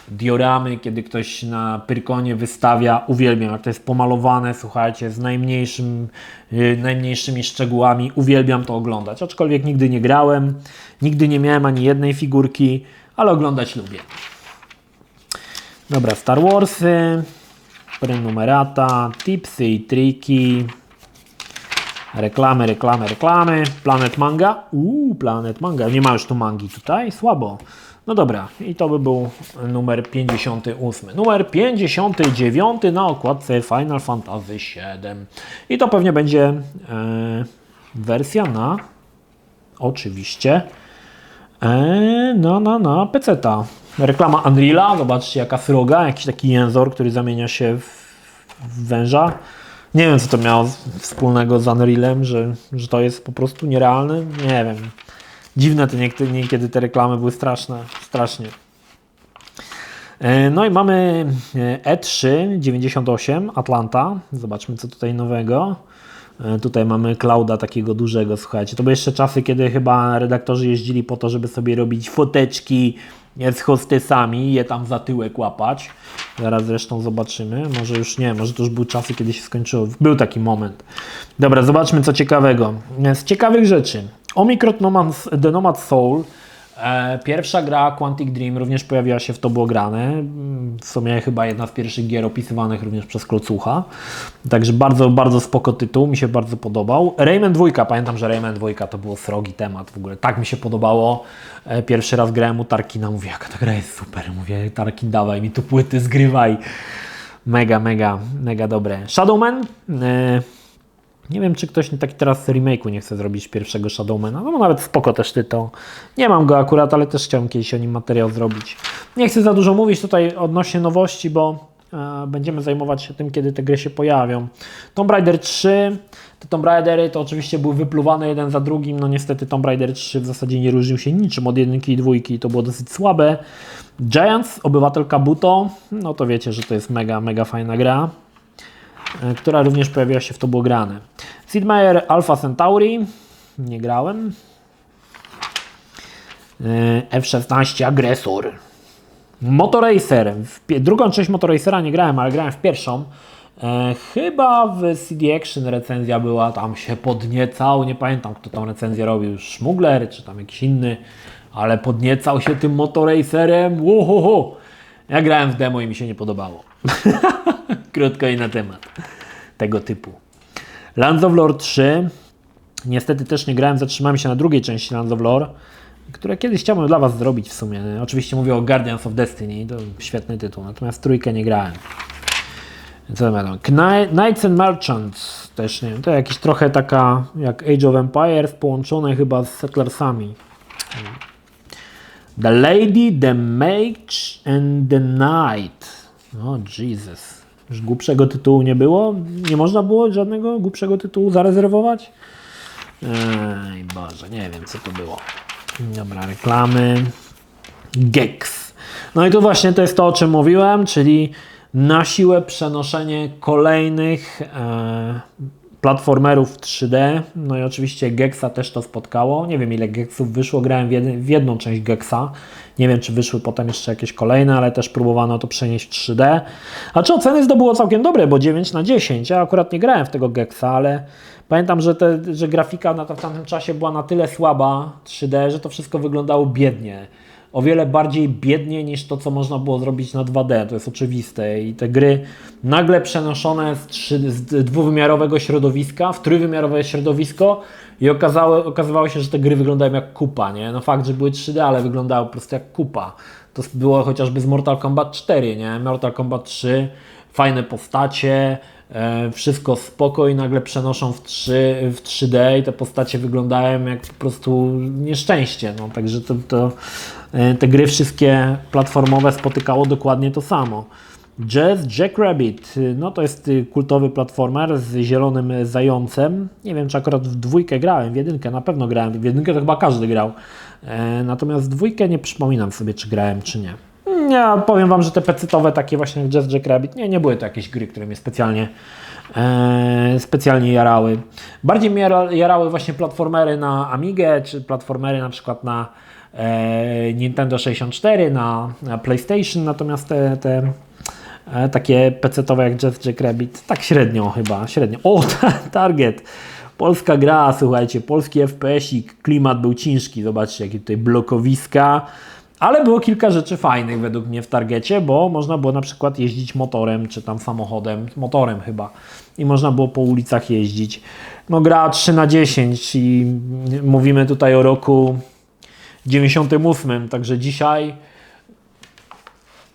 dioramy, kiedy ktoś na Pyrkonie wystawia, uwielbiam, jak to jest pomalowane, słuchajcie, z najmniejszymi szczegółami, uwielbiam to oglądać, aczkolwiek nigdy nie grałem, nigdy nie miałem ani jednej figurki, ale oglądać lubię. Dobra, Star Warsy, prenumerata, tipsy i triki, reklamy, Planet Manga, Planet Manga, nie ma już tu mangi tutaj, słabo. No dobra, i to by był numer 58. Numer 59 na okładce Final Fantasy VII. I to pewnie będzie wersja na, oczywiście, na PC-ta. Reklama Unreala, zobaczcie jaka sroga, jakiś taki jęzor, który zamienia się w węża. Nie wiem co to miało wspólnego z Unrealem, że to jest po prostu nierealne, nie wiem. Dziwne te niekiedy te reklamy były straszne, strasznie. No i mamy E3 98 Atlanta, zobaczmy co tutaj nowego. Tutaj mamy Clouda takiego dużego, słuchajcie. To były jeszcze czasy, kiedy chyba redaktorzy jeździli po to, żeby sobie robić foteczki z hostesami i je tam za tyłek łapać. Zaraz zresztą zobaczymy. Może już nie, może to już były czasy, kiedy się skończyło. Był taki moment. Dobra, zobaczmy co ciekawego. Z ciekawych rzeczy. Omicron The Nomad Soul. Pierwsza gra Quantic Dream również pojawiła się w To było grane. W sumie chyba jedna z pierwszych gier opisywanych również przez Klocucha. Także bardzo, bardzo spoko tytuł. Mi się bardzo podobał. Rayman 2. Pamiętam, że Rayman 2 to był srogi temat w ogóle. Tak mi się podobało. Pierwszy raz grałem u Tarkina. Mówię, jaka ta gra jest super. Mówię, Tarkin, dawaj mi tu płyty, zgrywaj. Mega, mega, mega dobre. Shadowman. Nie wiem, czy ktoś taki teraz remake'u nie chce zrobić pierwszego Shadowmana. No nawet spoko też tytuł. Nie mam go akurat, ale też chciałem kiedyś o nim materiał zrobić. Nie chcę za dużo mówić tutaj odnośnie nowości, bo będziemy zajmować się tym, kiedy te gry się pojawią. Tomb Raider 3. Te Tomb Raidery to oczywiście były wypluwane jeden za drugim. No niestety Tomb Raider 3 w zasadzie nie różnił się niczym od 1 i 2 i to było dosyć słabe. Giants, Obywatel Kabuto. No to wiecie, że to jest mega, mega fajna gra, która również pojawiła się w To było grane. Sid Meier Alpha Centauri, nie grałem. F-16 Agresor. Motoracer, drugą część Motoracera nie grałem, ale grałem w pierwszą. Chyba w CD Action recenzja była, tam się podniecał, nie pamiętam kto tą recenzję robił, Szmugler czy tam jakiś inny, ale podniecał się tym Motoracerem. Ja grałem w demo i mi się nie podobało. Krótko i na temat tego typu. Lands of Lore 3. Niestety też nie grałem, zatrzymałem się na drugiej części Lands of Lore. które kiedyś chciałbym dla Was zrobić w sumie. Oczywiście mówię o Guardians of Destiny, to świetny tytuł, natomiast trójkę nie grałem. Co będą? Knights and Merchants, też nie wiem, to jakiś trochę taka jak Age of Empires połączone chyba z Settlersami. The Lady, the Mage and the Knight. O Jesus. Już głupszego tytułu nie było? Nie można było żadnego głupszego tytułu zarezerwować? Ej Boże, nie wiem co to było. Dobra, reklamy. Gex. No i tu właśnie to jest to, o czym mówiłem, czyli na siłę przenoszenie kolejnych platformerów 3D. No i oczywiście Gexa też to spotkało. Nie wiem ile Gexów wyszło, grałem w jedną część Gexa. Nie wiem czy wyszły potem jeszcze jakieś kolejne, ale też próbowano to przenieść w 3D. A czy oceny zdobyło całkiem dobre, bo 9/10. Ja akurat nie grałem w tego Gexa, ale pamiętam, że grafika w tamtym czasie była na tyle słaba 3D, że to wszystko wyglądało biednie. O wiele bardziej biednie niż to, co można było zrobić na 2D, to jest oczywiste. I te gry nagle przenoszone z dwuwymiarowego środowiska w trójwymiarowe środowisko i okazywało się, że te gry wyglądają jak kupa, nie? No fakt, że były 3D, ale wyglądały po prostu jak kupa. To było chociażby z Mortal Kombat 4, nie? Mortal Kombat 3, fajne postacie, wszystko spoko i nagle przenoszą w 3D i te postacie wyglądają jak po prostu nieszczęście. No, także te gry wszystkie platformowe spotykało dokładnie to samo. Jackrabbit, no to jest kultowy platformer z zielonym zającem. Nie wiem, czy akurat w dwójkę grałem, w jedynkę na pewno grałem, w jedynkę to chyba każdy grał. Natomiast w dwójkę nie przypominam sobie, czy grałem, czy nie. Ja powiem Wam, że te pecetowe takie właśnie jak Jackrabbit, nie były to jakieś gry, które mnie specjalnie jarały. Bardziej mnie jarały właśnie platformery na Amigę, czy platformery na przykład na Nintendo 64, na PlayStation, natomiast te takie pecetowe jak Jackrabbit, tak średnio chyba, średnio. O, Target! Polska gra, słuchajcie, polski FPS-ik, klimat był ciężki, zobaczcie jakie tutaj blokowiska, ale było kilka rzeczy fajnych według mnie w Targecie, bo można było na przykład jeździć motorem, czy tam samochodem, motorem chyba i można było po ulicach jeździć. No gra 3/10 i mówimy tutaj o roku 98, także dzisiaj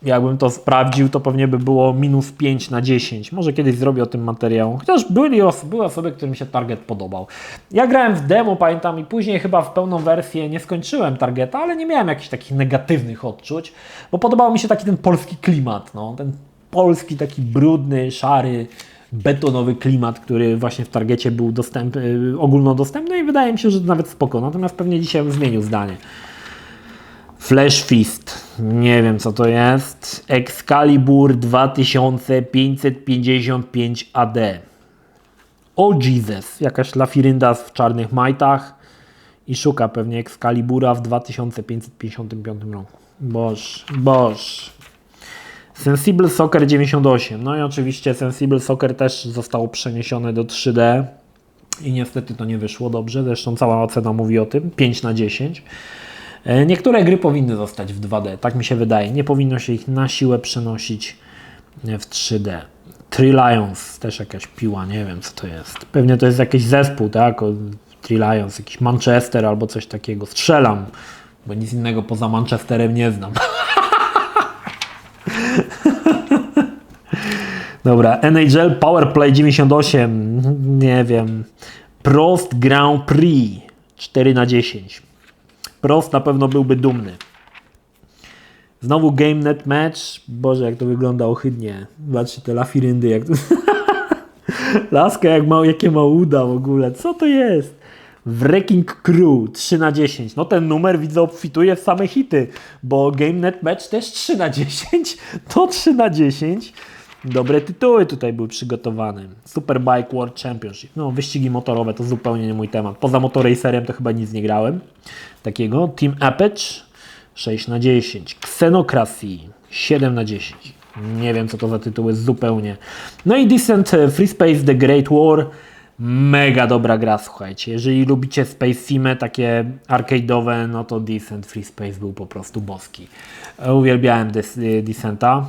jakbym to sprawdził, to pewnie by było -5/10. Może kiedyś zrobię o tym materiał. Chociaż były osoby, którym się Target podobał. Ja grałem w demo, pamiętam, i później chyba w pełną wersję nie skończyłem Targeta, ale nie miałem jakichś takich negatywnych odczuć, bo podobał mi się taki ten polski klimat, no. Ten polski, taki brudny, szary, betonowy klimat, który właśnie w Targecie był ogólnodostępny i wydaje mi się, że nawet spoko. Natomiast pewnie dzisiaj bym zmienił zdanie. Flash Fist, nie wiem co to jest. Excalibur 2555 AD. O Jesus, jakaś lafirynda w czarnych majtach i szuka pewnie Excalibura w 2555 roku. Boż. Sensible Soccer 98. No i oczywiście Sensible Soccer też zostało przeniesione do 3D i niestety to nie wyszło dobrze. Zresztą cała ocena mówi o tym. 5/10. Niektóre gry powinny zostać w 2D, tak mi się wydaje. Nie powinno się ich na siłę przenosić w 3D. Three Lions, też jakaś piła, nie wiem co to jest. Pewnie to jest jakiś zespół, tak? Three Lions, jakiś Manchester albo coś takiego. Strzelam, bo nic innego poza Manchesterem nie znam. Dobra, NHL Powerplay 98, nie wiem. Prost Grand Prix 4/10. Prost na pewno byłby dumny. Znowu GameNet Match. Boże, jak to wygląda ohydnie. Zobaczcie te lafiryndy, jak to... Laska, jakie ma uda w ogóle. Co to jest? Wrecking Crew 3/10. No ten numer widzę obfituje w same hity, bo GameNet Match też 3/10. To 3/10. Dobre tytuły tutaj były przygotowane. Superbike World Championship. No, wyścigi motorowe to zupełnie nie mój temat. Poza Motoracerem to chyba nic nie grałem takiego. Team Apex 6/10. Xenocracy 7/10. Nie wiem co to za tytuły zupełnie. No i Descent Free Space The Great War. Mega dobra gra, słuchajcie. Jeżeli lubicie Space Simy, takie arcade'owe, no to Descent Free Space był po prostu boski. Uwielbiałem Descenta.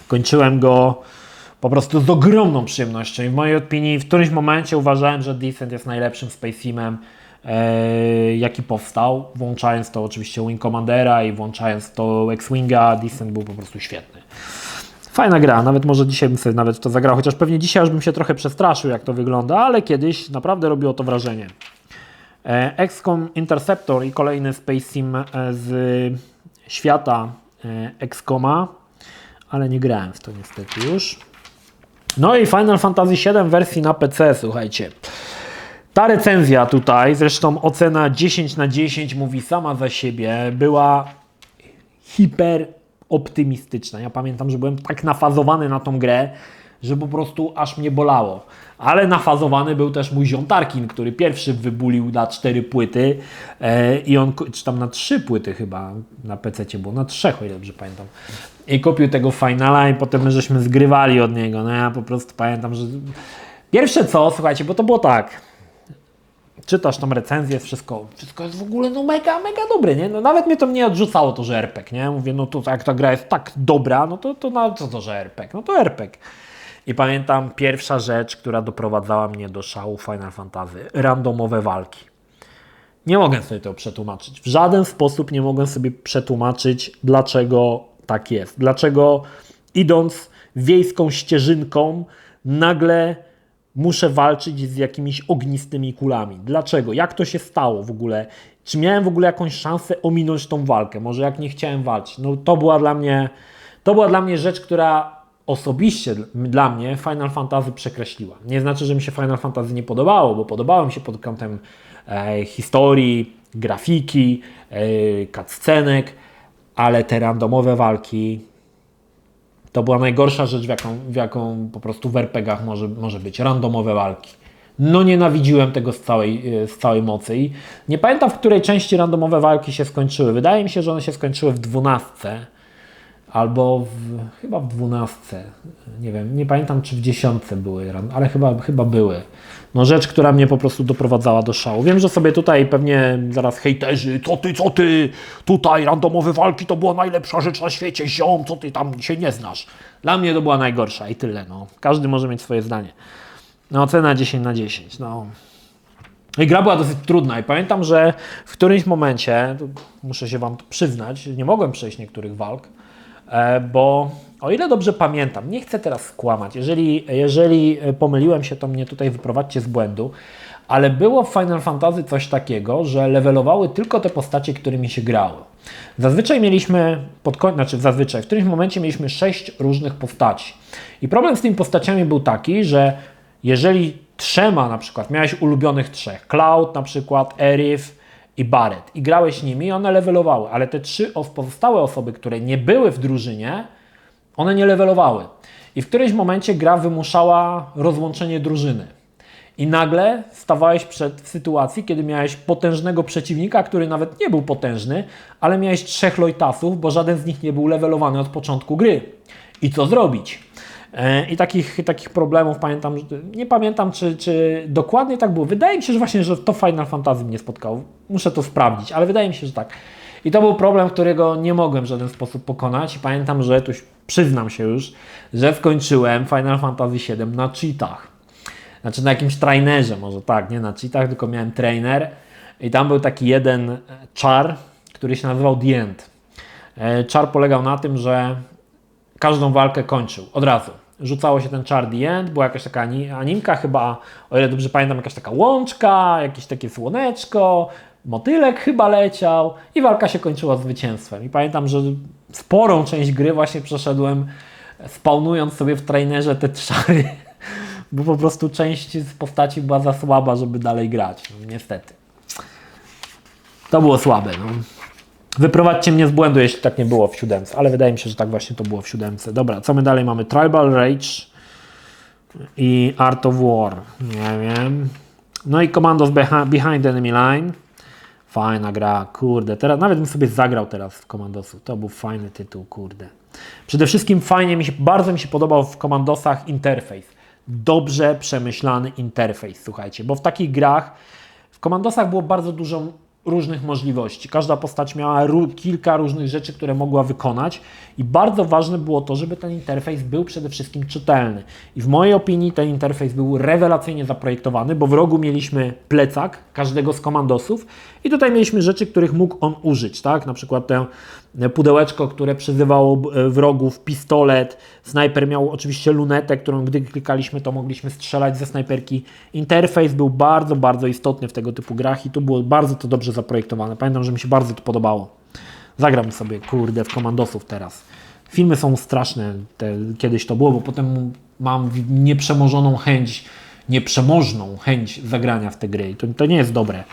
Kończyłem go po prostu z ogromną przyjemnością i w mojej opinii w którymś momencie uważałem, że Descent jest najlepszym Space Simem jaki powstał, włączając to oczywiście Wing Commandera i włączając to X-Winga. Descent był po prostu świetny. Fajna gra, nawet może dzisiaj bym sobie nawet to zagrał, chociaż pewnie dzisiaj już bym się trochę przestraszył, jak to wygląda, ale kiedyś naprawdę robiło to wrażenie. XCOM Interceptor i kolejny Space Sim z świata XCOMa, ale nie grałem w to niestety już. No i Final Fantasy VII w wersji na PC, słuchajcie. Ta recenzja tutaj, zresztą ocena 10 na 10 mówi sama za siebie, była hiper optymistyczna. Ja pamiętam, że byłem tak nafazowany na tą grę, że po prostu aż mnie bolało. Ale nafazowany był też mój ziom Tarkin, który pierwszy wybulił na 4 płyty i on, czy tam na 3 płyty chyba na PC-cie było, na 3, o ile dobrze pamiętam. I kupił tego Finala i potem my żeśmy zgrywali od niego. No ja po prostu pamiętam, że pierwsze co, słuchajcie, bo to było tak. Czytasz tą recenzję, wszystko jest w ogóle no mega dobre, nie? No nawet mnie to nie odrzucało to, że RPG, nie? Mówię, no to jak ta gra jest tak dobra, no to na co to, że RPG? No to RPG. I pamiętam pierwsza rzecz, która doprowadzała mnie do szału Final Fantasy. Randomowe walki. Nie mogę sobie tego przetłumaczyć. W żaden sposób nie mogę sobie przetłumaczyć, dlaczego tak jest. Dlaczego idąc wiejską ścieżynką nagle muszę walczyć z jakimiś ognistymi kulami. Dlaczego? Jak to się stało w ogóle? Czy miałem w ogóle jakąś szansę ominąć tą walkę? Może jak nie chciałem walczyć? No to była dla mnie rzecz, która osobiście dla mnie Final Fantasy przekreśliła. Nie znaczy, że mi się Final Fantasy nie podobało, bo podobało mi się pod kątem historii, grafiki, cutscenek, ale te randomowe walki to była najgorsza rzecz, w jaką po prostu w RPG-ach może być. Randomowe walki. No nienawidziłem tego z całej mocy i nie pamiętam, w której części randomowe walki się skończyły. Wydaje mi się, że one się skończyły w 12 albo chyba w 12. Nie wiem, nie pamiętam, czy w 10 były, ale chyba były. No rzecz, która mnie po prostu doprowadzała do szału. Wiem, że sobie tutaj pewnie zaraz hejterzy, co ty, tutaj randomowe walki to była najlepsza rzecz na świecie, ziom, co ty tam się nie znasz. Dla mnie to była najgorsza i tyle, no. Każdy może mieć swoje zdanie. No ocena 10 na 10, no. I gra była dosyć trudna i pamiętam, że w którymś momencie, muszę się wam przyznać, nie mogłem przejść niektórych walk, bo o ile dobrze pamiętam, nie chcę teraz skłamać, jeżeli pomyliłem się, to mnie tutaj wyprowadźcie z błędu, ale było w Final Fantasy coś takiego, że levelowały tylko te postacie, którymi się grało. Zazwyczaj mieliśmy, w którymś momencie mieliśmy 6 różnych postaci. I problem z tymi postaciami był taki, że jeżeli trzema na przykład, miałeś ulubionych 3, Cloud na przykład, Aerith i Barret i grałeś nimi, one levelowały, ale te 3 pozostałe osoby, które nie były w drużynie, one nie levelowały. I w którymś momencie gra wymuszała rozłączenie drużyny. I nagle stawałeś w sytuacji, kiedy miałeś potężnego przeciwnika, który nawet nie był potężny, ale miałeś 3 Lojtasów, bo żaden z nich nie był levelowany od początku gry. I co zrobić? I takich problemów pamiętam, nie pamiętam czy dokładnie tak było. Wydaje mi się, że właśnie, że to Final Fantasy mnie spotkało. Muszę to sprawdzić, ale wydaje mi się, że tak. I to był problem, którego nie mogłem w żaden sposób pokonać. I pamiętam, że tu przyznam się już, że skończyłem Final Fantasy VII na cheatach. Znaczy na jakimś trainerze, może tak, nie na cheatach, tylko miałem trainer. I tam był taki jeden czar, który się nazywał The End. Czar polegał na tym, że każdą walkę kończył od razu. Rzucało się ten czar The End, była jakaś taka animka chyba, o ile dobrze pamiętam, jakaś taka łączka, jakieś takie słoneczko, motylek chyba leciał i walka się kończyła zwycięstwem. I pamiętam, że sporą część gry właśnie przeszedłem spawnując sobie w trainerze te czary, bo po prostu część z postaci była za słaba, żeby dalej grać. No, niestety. To było słabe. No. Wyprowadźcie mnie z błędu, jeśli tak nie było w 7, ale wydaje mi się, że tak właśnie to było w 7. Dobra, co my dalej mamy? Tribal Rage i Art of War. Nie wiem. No i Commandos Behind Enemy Line. Fajna gra, kurde. Teraz, nawet bym sobie zagrał teraz w Commandosów. To był fajny tytuł, kurde. Przede wszystkim bardzo mi się podobał w Commandosach interfejs. Dobrze przemyślany interfejs, słuchajcie. Bo w takich grach, w Commandosach było bardzo dużo różnych możliwości. Każda postać miała kilka różnych rzeczy, które mogła wykonać i bardzo ważne było to, żeby ten interfejs był przede wszystkim czytelny. I w mojej opinii ten interfejs był rewelacyjnie zaprojektowany, bo w rogu mieliśmy plecak każdego z komandosów i tutaj mieliśmy rzeczy, których mógł on użyć, tak? Na przykład te pudełeczko, które przyzywało wrogów, pistolet, snajper miał oczywiście lunetę, którą gdy klikaliśmy, to mogliśmy strzelać ze snajperki. Interfejs był bardzo, bardzo istotny w tego typu grach i tu było bardzo to dobrze zaprojektowane. Pamiętam, że mi się bardzo to podobało. Zagram sobie, kurde, w komandosów teraz. Filmy są straszne, kiedyś to było, bo potem mam nieprzemożną chęć zagrania w te gry i to nie jest dobre.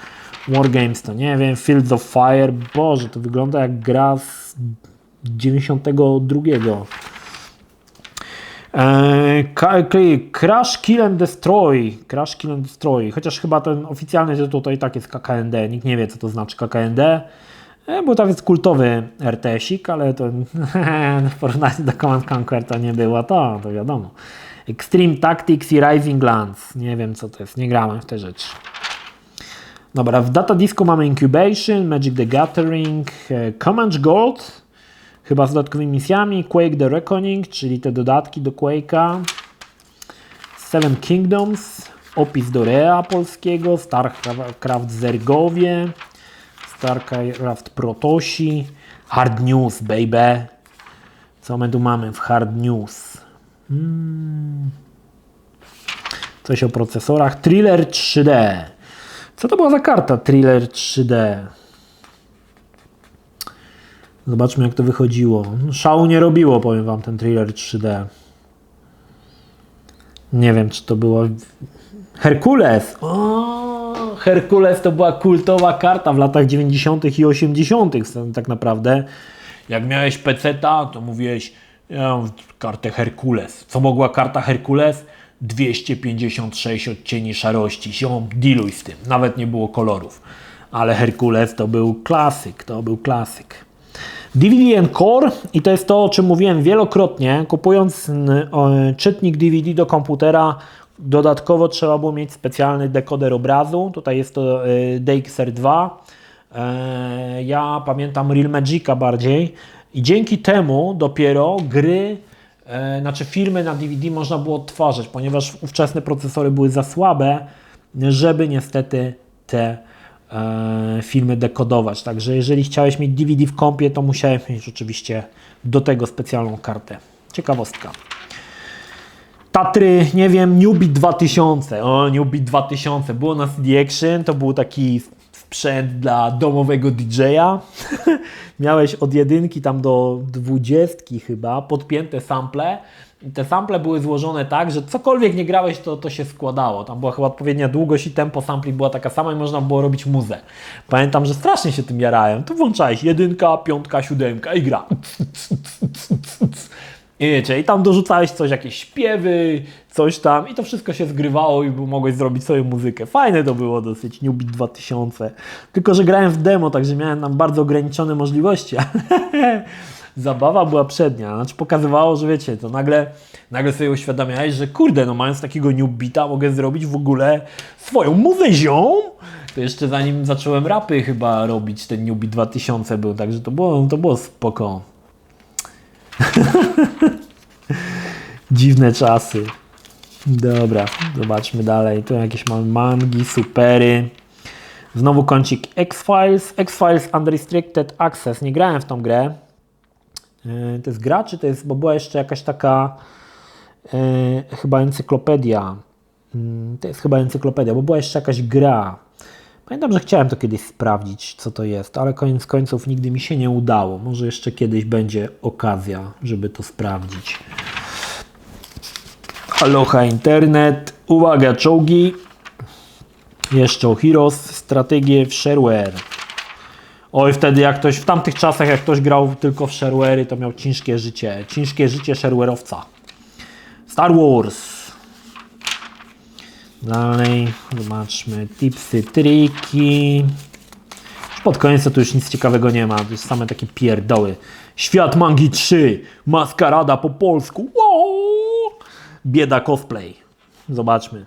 Wargames to nie wiem, Fields of Fire, Boże, to wygląda jak gra z 92. Crash, Kill and Destroy. Crash, Kill and Destroy. Chociaż chyba ten oficjalny tytuł to i tak jest KKND. Nikt nie wie, co to znaczy KKND. Był to więc kultowy RTS-ik, ale to w porównaniu do Command Conquer to nie było to wiadomo. Extreme Tactics i Rising Lands. Nie wiem, co to jest. Nie grałem w te rzeczy. Dobra, w Data Disco mamy Incubation, Magic the Gathering, Comanche Gold, chyba z dodatkowymi misjami, Quake the Reckoning, czyli te dodatki do Quake'a, Seven Kingdoms, opis do Rea polskiego, StarCraft Zergowie, StarCraft Protosi, Hard News, baby. Co my tu mamy w Hard News? Coś o procesorach, Thriller 3D. Co to była za karta Thriller 3D? Zobaczmy, jak to wychodziło. Szału nie robiło, powiem wam, ten Thriller 3D. Nie wiem, czy to było... Herkules! O, Herkules to była kultowa karta w latach 90. i 80. tak naprawdę. Jak miałeś peceta, to mówiłeś, ja mam kartę Herkules. Co mogła karta Herkules? 256 odcieni szarości. Się dealuj z tym. Nawet nie było kolorów. Ale Herkules to był klasyk. DVD and Core i to jest to, o czym mówiłem wielokrotnie. Kupując czytnik DVD do komputera, dodatkowo trzeba było mieć specjalny dekoder obrazu. Tutaj jest to DXR2. Ja pamiętam Real Magica bardziej. I dzięki temu dopiero gry, filmy na DVD można było odtwarzać, ponieważ ówczesne procesory były za słabe, żeby niestety te filmy dekodować. Także jeżeli chciałeś mieć DVD w kompie, to musiałeś mieć oczywiście do tego specjalną kartę. Ciekawostka. Tatry, nie wiem, Newbit 2000. O, Newbit 2000. Było na CD Action, to był taki sprzęt dla domowego DJ-a. Miałeś od 1 tam do 20 chyba podpięte sample. I te sample były złożone tak, że cokolwiek nie grałeś, to się składało. Tam była chyba odpowiednia długość i tempo sampli była taka sama i można było robić muzę. Pamiętam, że strasznie się tym jarałem. Tu włączałeś 1, 5, 7 i gra. I wiecie, i tam dorzucałeś coś, jakieś śpiewy, coś tam i to wszystko się zgrywało i mogłeś zrobić sobie muzykę. Fajne to było dosyć, Newbit 2000. Tylko że grałem w demo, także miałem tam bardzo ograniczone możliwości, ale zabawa była przednia. Znaczy pokazywało, że wiecie, to nagle sobie uświadamiałeś, że kurde, no mając takiego Newbita mogę zrobić w ogóle swoją muzyzią. To jeszcze zanim zacząłem rapy chyba robić, ten Newbit 2000 był, także to było spoko. Dziwne czasy. Dobra, zobaczmy dalej. Tu jakieś mamy mangi, supery. Znowu kącik X-Files. X-Files Unrestricted Access. Nie grałem w tą grę. To jest gra, czy to jest, bo była jeszcze jakaś taka chyba encyklopedia. To jest chyba encyklopedia, bo była jeszcze jakaś gra. Pamiętam, że chciałem to kiedyś sprawdzić, co to jest, ale koniec końców nigdy mi się nie udało. Może jeszcze kiedyś będzie okazja, żeby to sprawdzić. Aloha Internet. Uwaga, czołgi. Jeszcze o Heroes. Strategię w shareware. Oj, wtedy w tamtych czasach jak ktoś grał tylko w shareware'y, to miał ciężkie życie. Ciężkie życie shareware'owca. Star Wars. Dalej, zobaczmy, tipsy, triki. Już pod koniec to już nic ciekawego nie ma, to jest same takie pierdoły. Świat Mangi 3, maskarada po polsku, wow! Bieda cosplay. Zobaczmy.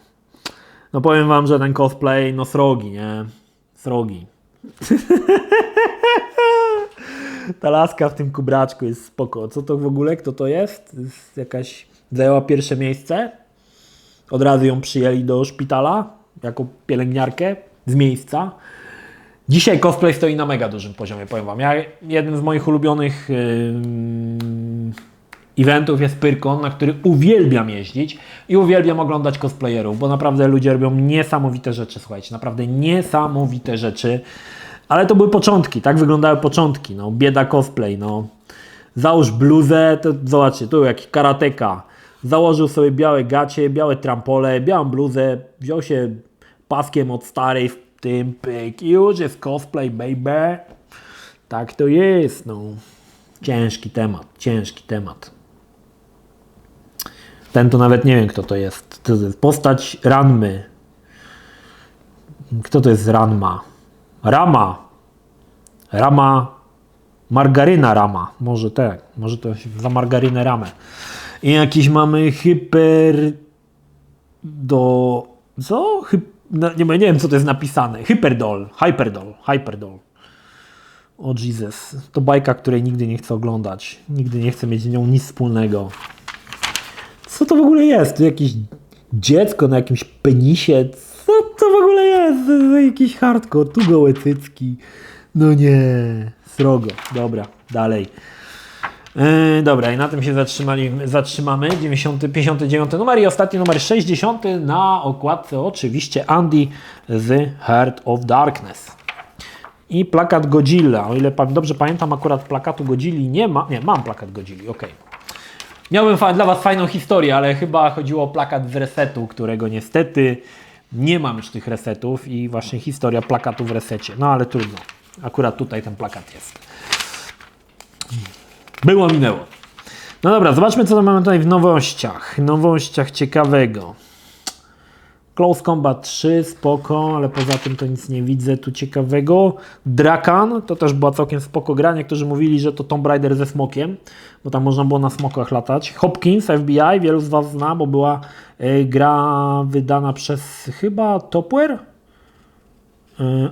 No powiem wam, że ten cosplay, no srogi, nie? Srogi. Ta laska w tym kubraczku jest spoko. Co to w ogóle? Kto to jest? Jest jakaś... Zajęła pierwsze miejsce. Od razu ją przyjęli do szpitala jako pielęgniarkę z miejsca. Dzisiaj cosplay stoi na mega dużym poziomie, powiem wam. Jednym z moich ulubionych eventów jest Pyrkon, na który uwielbiam jeździć i uwielbiam oglądać cosplayerów, bo naprawdę ludzie robią niesamowite rzeczy, słuchajcie, naprawdę niesamowite rzeczy. Ale to były początki, tak wyglądały początki, no bieda cosplay, no. Załóż bluzę, to zobaczcie, tu jakiś karateka. Założył sobie białe gacie, białe trampole, białą bluzę, wziął się paskiem od starej w tym pyk i już jest cosplay, baby. Tak to jest, no. Ciężki temat, ciężki temat. Ten to nawet nie wiem, kto to jest. To jest postać Ranmy. Kto to jest Ranma? Rama. Margaryna Rama. Może tak. Może to za margarynę Ramę. I jakiś mamy Co? Nie wiem, co to jest napisane. Hyperdol. O Jesus. To bajka, której nigdy nie chcę oglądać. Nigdy nie chcę mieć z nią nic wspólnego. Co to w ogóle jest? To jakieś dziecko na jakimś penisie? Co to w ogóle jest? To jest jakiś hardcore. Tu gołe cycki. No nie. Srogo. Dobra, dalej. Dobra, i na tym się zatrzymamy. 59 numer i ostatni numer 60 na okładce oczywiście Andy z Heart of Darkness. I plakat Godzilla. O ile dobrze pamiętam, akurat plakatu Godzilli nie ma. Nie, mam plakat Godzilli, okej. Miałbym dla Was fajną historię, ale chyba chodziło o plakat z resetu, którego niestety nie mam już tych resetów i właśnie historia plakatu w resecie. No ale trudno. Akurat tutaj ten plakat jest. Było, minęło. No dobra, zobaczmy, co mamy tutaj w nowościach. Nowościach ciekawego. Close Combat 3, spoko, ale poza tym to nic nie widzę tu ciekawego. Drakan, to też była całkiem spoko gra. Niektórzy mówili, że to Tomb Raider ze smokiem, bo tam można było na smokach latać. Hopkins, FBI, wielu z Was zna, bo była gra wydana przez chyba Topware?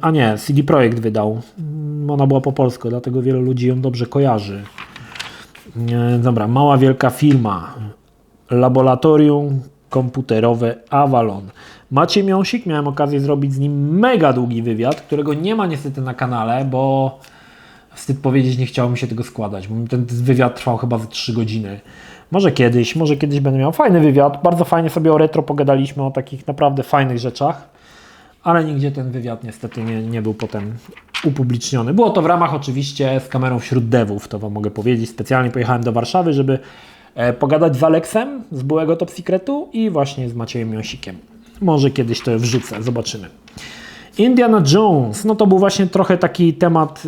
A nie, CD Projekt wydał. Ona była po polsku, dlatego wielu ludzi ją dobrze kojarzy. Dobra, mała wielka firma. Laboratorium komputerowe Avalon. Maciej Miąsik, miałem okazję zrobić z nim mega długi wywiad, którego nie ma niestety na kanale, bo wstyd powiedzieć, nie chciało mi się tego składać, bo ten wywiad trwał chyba ze 3 godziny. Może kiedyś będę miał fajny wywiad, bardzo fajnie sobie o retro pogadaliśmy, o takich naprawdę fajnych rzeczach, ale nigdzie ten wywiad niestety nie był potem upubliczniony. Było to w ramach oczywiście z kamerą wśród devów, to Wam mogę powiedzieć. Specjalnie pojechałem do Warszawy, żeby pogadać z Aleksem z byłego Top Secretu i właśnie z Maciejem Miąsikiem. Może kiedyś to wrzucę, zobaczymy. Indiana Jones, no to był właśnie trochę taki temat,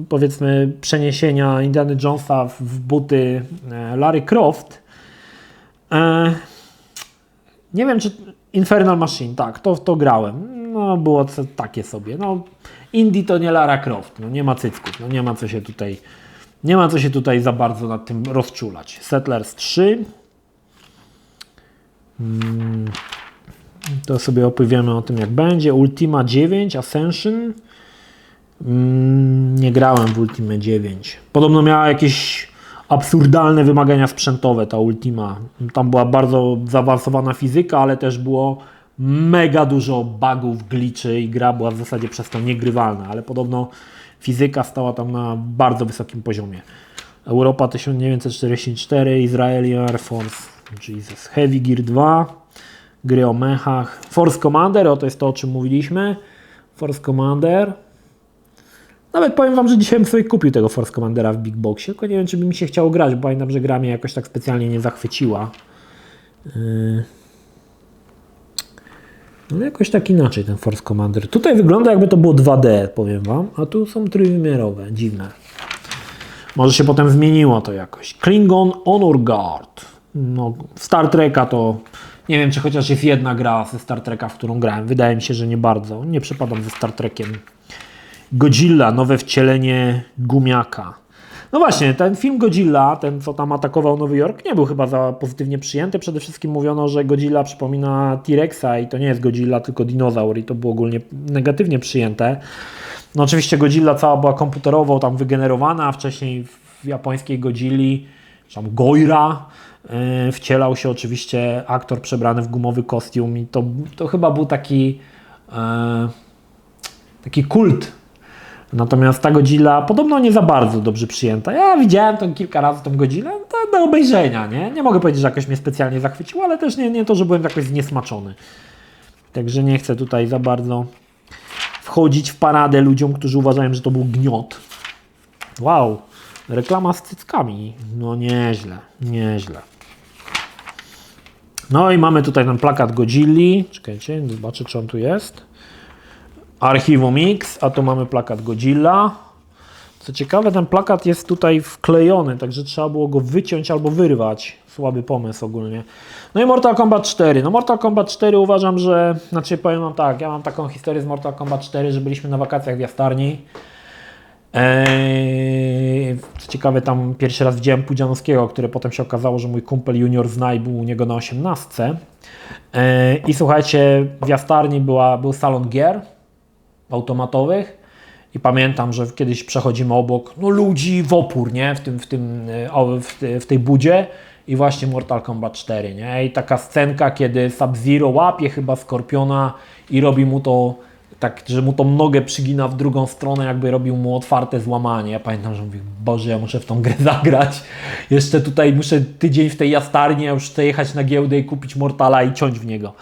powiedzmy, przeniesienia Indiana Jonesa w buty Lara Croft. Nie wiem, czy Infernal Machine, tak, to grałem. No, było takie sobie. No, Indy to nie Lara Croft, no nie ma cycków, no nie ma co się tutaj za bardzo nad tym rozczulać. Settlers 3. To sobie opowiemy o tym, jak będzie. Ultima 9, Ascension. Nie grałem w Ultimę 9. Podobno miała jakieś absurdalne wymagania sprzętowe ta Ultima. Tam była bardzo zaawansowana fizyka, ale też było mega dużo bugów, glitchy i gra była w zasadzie przez to niegrywalna, ale podobno fizyka stała tam na bardzo wysokim poziomie. Europa 1944, Israeli Air Force, Jesus, Heavy Gear 2, gry o mechach, Force Commander, to jest to, o czym mówiliśmy, Force Commander. Nawet powiem Wam, że dzisiaj bym sobie kupił tego Force Commandera w Big Boxie, tylko nie wiem, czy by mi się chciało grać, bo pamiętam, że gra mnie jakoś tak specjalnie nie zachwyciła. No jakoś tak inaczej ten Force Commander. Tutaj wygląda, jakby to było 2D, powiem Wam, a tu są trójwymiarowe, dziwne. Może się potem zmieniło to jakoś. Klingon Honor Guard. No, Star Treka to... Nie wiem, czy chociaż jest jedna gra ze Star Treka, w którą grałem. Wydaje mi się, że nie bardzo. Nie przepadam ze Star Trekiem. Godzilla, nowe wcielenie gumiaka. No właśnie, ten film Godzilla, ten co tam atakował Nowy Jork, nie był chyba za pozytywnie przyjęty. Przede wszystkim mówiono, że Godzilla przypomina T-Rexa i to nie jest Godzilla, tylko dinozaur i to było ogólnie negatywnie przyjęte. No oczywiście Godzilla cała była komputerowo tam wygenerowana, a wcześniej w japońskiej Godzilli, czy tam Goira, wcielał się oczywiście aktor przebrany w gumowy kostium i to chyba był taki kult. Natomiast ta Godzilla podobno nie za bardzo dobrze przyjęta. Ja widziałem to kilka razy, tą Godzillę, to do obejrzenia, nie? Nie mogę powiedzieć, że jakoś mnie specjalnie zachwyciło, ale też nie to, że byłem jakoś zniesmaczony. Także nie chcę tutaj za bardzo wchodzić w paradę ludziom, którzy uważają, że to był gniot. Wow, reklama z cyckami. No nieźle, nieźle. No i mamy tutaj ten plakat Godzilli. Czekajcie, zobaczę, czy on tu jest. Archiwum X, a tu mamy plakat Godzilla. Co ciekawe, ten plakat jest tutaj wklejony, także trzeba było go wyciąć albo wyrwać. Słaby pomysł ogólnie. No i Mortal Kombat 4. No Mortal Kombat 4 uważam, że... Znaczy powiem wam tak, ja mam taką historię z Mortal Kombat 4, że byliśmy na wakacjach w Jastarni. Co ciekawe, tam pierwszy raz widziałem Pudzianowskiego, który potem się okazało, że mój kumpel Junior Znaj był u niego na 18. I słuchajcie, w Jastarni był salon gier automatowych i pamiętam, że kiedyś przechodzimy obok ludzi w opór, nie? W tej budzie i właśnie Mortal Kombat 4, nie? I taka scenka, kiedy Sub-Zero łapie chyba Skorpiona i robi mu to tak, że mu tą nogę przygina w drugą stronę, jakby robił mu otwarte złamanie. Ja pamiętam, że mówię, Boże, ja muszę w tą grę zagrać. Jeszcze tutaj muszę tydzień w tej Jastarni, ja już chcę jechać na giełdę i kupić Mortala i ciąć w niego.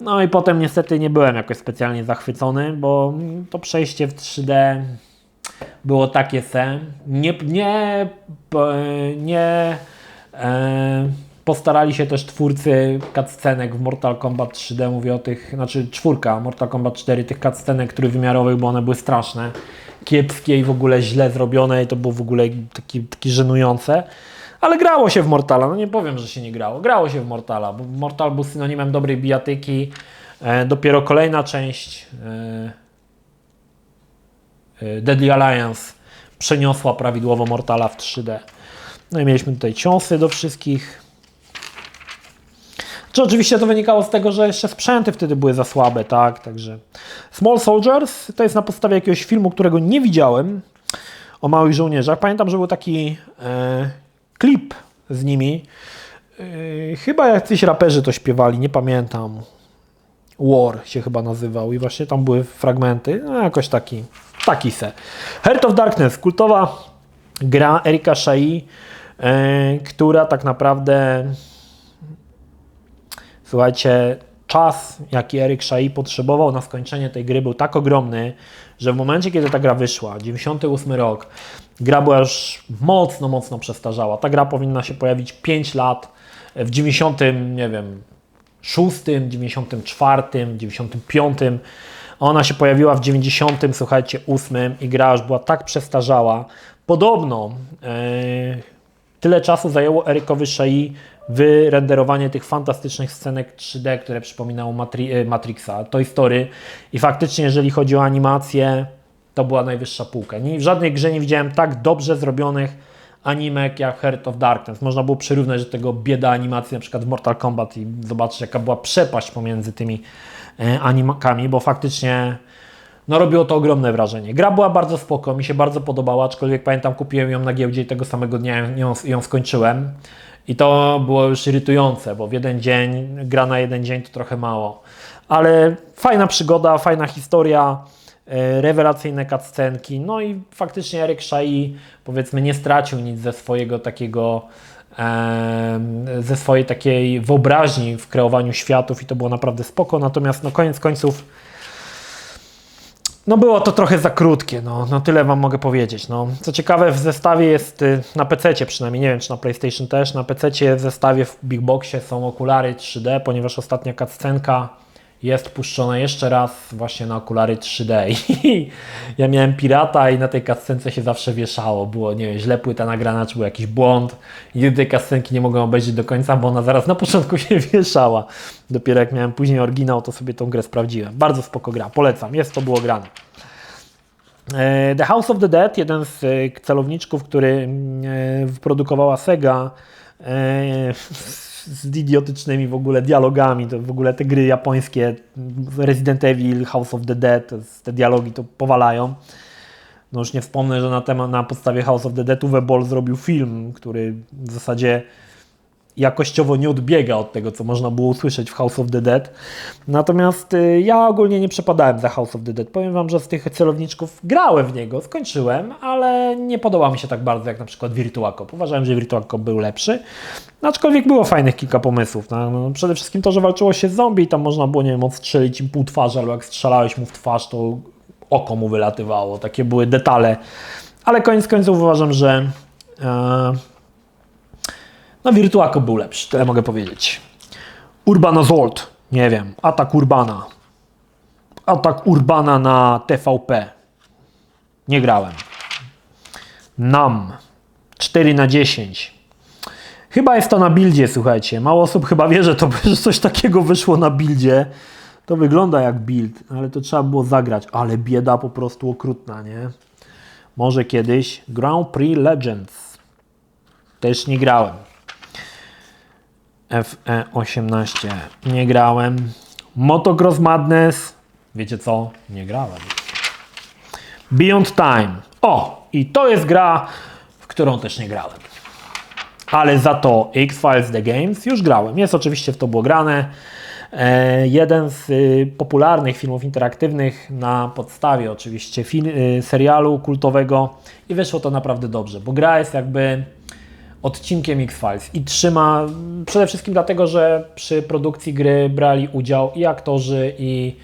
No i potem niestety nie byłem jakoś specjalnie zachwycony, bo to przejście w 3D było takie postarali się też twórcy cutscenek w Mortal Kombat 3D, mówię o tych, znaczy czwórka, Mortal Kombat 4, tych cutscenek trójwymiarowych, bo one były straszne, kiepskie i w ogóle źle zrobione i to było w ogóle takie żenujące. Ale grało się w Mortala, no nie powiem, że się nie grało. Grało się w Mortala, bo Mortal był synonimem dobrej bijatyki. Dopiero kolejna część Deadly Alliance przeniosła prawidłowo Mortala w 3D. No i mieliśmy tutaj ciosy do wszystkich. Czy oczywiście to wynikało z tego, że jeszcze sprzęty wtedy były za słabe, tak? Także Small Soldiers to jest na podstawie jakiegoś filmu, którego nie widziałem, o małych żołnierzach. Pamiętam, że był taki klip z nimi. Chyba jacyś raperzy to śpiewali, nie pamiętam. War się chyba nazywał i właśnie tam były fragmenty, no jakoś taki se. Heart of Darkness, kultowa gra Erika Shai, która tak naprawdę, słuchajcie, czas jaki Erik Shai potrzebował na skończenie tej gry był tak ogromny, że w momencie kiedy ta gra wyszła, 98 rok, gra była już mocno przestarzała. Ta gra powinna się pojawić 5 lat w 90, nie wiem, 6, 94, 95. Ona się pojawiła w 90, słuchajcie, 8 i gra już była tak przestarzała. Podobno tyle czasu zajęło Erikowi Shai wyrenderowanie tych fantastycznych scenek 3D, które przypominało Matrixa, Toy Story i faktycznie jeżeli chodzi o animację, to była najwyższa półka. W żadnej grze nie widziałem tak dobrze zrobionych animek jak Heart of Darkness. Można było przyrównać do tego bieda animacji na przykład w Mortal Kombat i zobaczyć jaka była przepaść pomiędzy tymi animakami, bo faktycznie robiło to ogromne wrażenie. Gra była bardzo spoko, mi się bardzo podobała, aczkolwiek pamiętam kupiłem ją na giełdzie i tego samego dnia ją skończyłem. I to było już irytujące, bo w jeden dzień, gra na jeden dzień to trochę mało. Ale fajna przygoda, fajna historia, rewelacyjne cutscenki, no i faktycznie Erik Shai, powiedzmy, nie stracił nic ze swojego takiego, ze swojej takiej wyobraźni w kreowaniu światów i to było naprawdę spoko, natomiast koniec końców było to trochę za krótkie, no tyle wam mogę powiedzieć. Co ciekawe, w zestawie jest, na PC-cie przynajmniej, nie wiem czy na PlayStation też, na PC-cie w zestawie w Big Boxie są okulary 3D, ponieważ ostatnia cutscenka jest puszczona jeszcze raz właśnie na okulary 3D. I ja miałem pirata i na tej cutscence się zawsze wieszało. Było, nie wiem, źle płyta nagrana, czy był jakiś błąd. I tej cutscenki nie mogłem obejrzeć do końca, bo ona zaraz na początku się wieszała. Dopiero jak miałem później oryginał, to sobie tą grę sprawdziłem. Bardzo spoko gra, polecam, było grane. The House of the Dead, jeden z celowniczków, który wyprodukowała Sega, z idiotycznymi w ogóle dialogami, to w ogóle te gry japońskie, Resident Evil, House of the Dead, te dialogi to powalają. No już nie wspomnę, że na podstawie House of the Dead Uwe Boll zrobił film, który w zasadzie jakościowo nie odbiega od tego, co można było usłyszeć w House of the Dead. Natomiast ja ogólnie nie przepadałem za House of the Dead. Powiem Wam, że z tych celowniczków grałem w niego, skończyłem, ale nie podobał mi się tak bardzo jak na przykład Virtua Cop. Uważałem, że Virtua Cop był lepszy, aczkolwiek było fajnych kilka pomysłów. No, przede wszystkim to, że walczyło się z zombie i tam można było, nie wiem, odstrzelić im pół twarzy, albo jak strzelałeś mu w twarz, to oko mu wylatywało. Takie były detale. Ale koniec końców uważam, że no Virtua Cop był lepszy, tyle mogę powiedzieć. Urban Assault, nie wiem, Atak Urbana. Atak Urbana na TVP. Nie grałem. NAM 4/10. Chyba jest to na buildzie, słuchajcie. Mało osób chyba wie, że coś takiego wyszło na buildzie. To wygląda jak build, ale to trzeba było zagrać. Ale bieda po prostu okrutna, nie? Może kiedyś. Grand Prix Legends. Też nie grałem. FE18. Nie grałem. Motocross Madness. Wiecie co? Nie grałem. Beyond Time. O! I to jest gra, w którą też nie grałem. Ale za to X-Files The Games już grałem. Jest oczywiście w to było grane. Jeden z popularnych filmów interaktywnych na podstawie oczywiście serialu kultowego i wyszło to naprawdę dobrze, bo gra jest jakby odcinkiem X-Files i trzyma przede wszystkim dlatego, że przy produkcji gry brali udział i aktorzy, i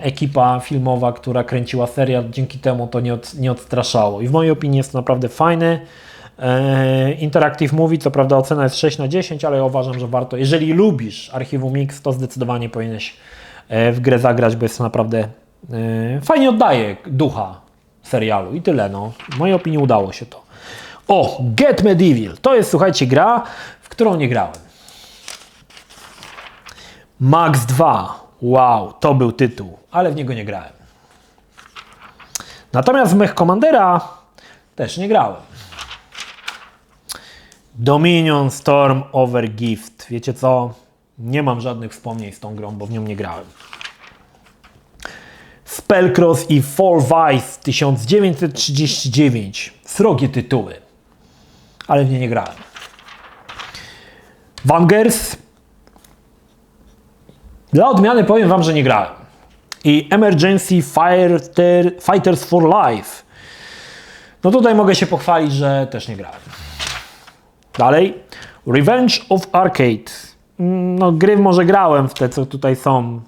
ekipa filmowa, która kręciła serial, dzięki temu to nie odstraszało i w mojej opinii jest to naprawdę fajny Interactive Movie, co prawda ocena jest 6/10, ale ja uważam, że warto, jeżeli lubisz Archiwum Mix, to zdecydowanie powinieneś w grę zagrać, bo jest to naprawdę fajnie oddaje ducha serialu i tyle, no. W mojej opinii udało się to. O, Get Medieval, to jest, słuchajcie, gra, w którą nie grałem. Max 2, wow, to był tytuł, ale w niego nie grałem. Natomiast w Mech Commandera też nie grałem. Dominion Storm Over Gift. Wiecie co? Nie mam żadnych wspomnień z tą grą, bo w nią nie grałem. Spellcross i Fall Vice 1939. Srogie tytuły. Ale w nie nie grałem. Vanguards. Dla odmiany powiem Wam, że nie grałem. I Emergency Fighters for Life. No tutaj mogę się pochwalić, że też nie grałem. Dalej, Revenge of Arcade. No gry może grałem w te, co tutaj są,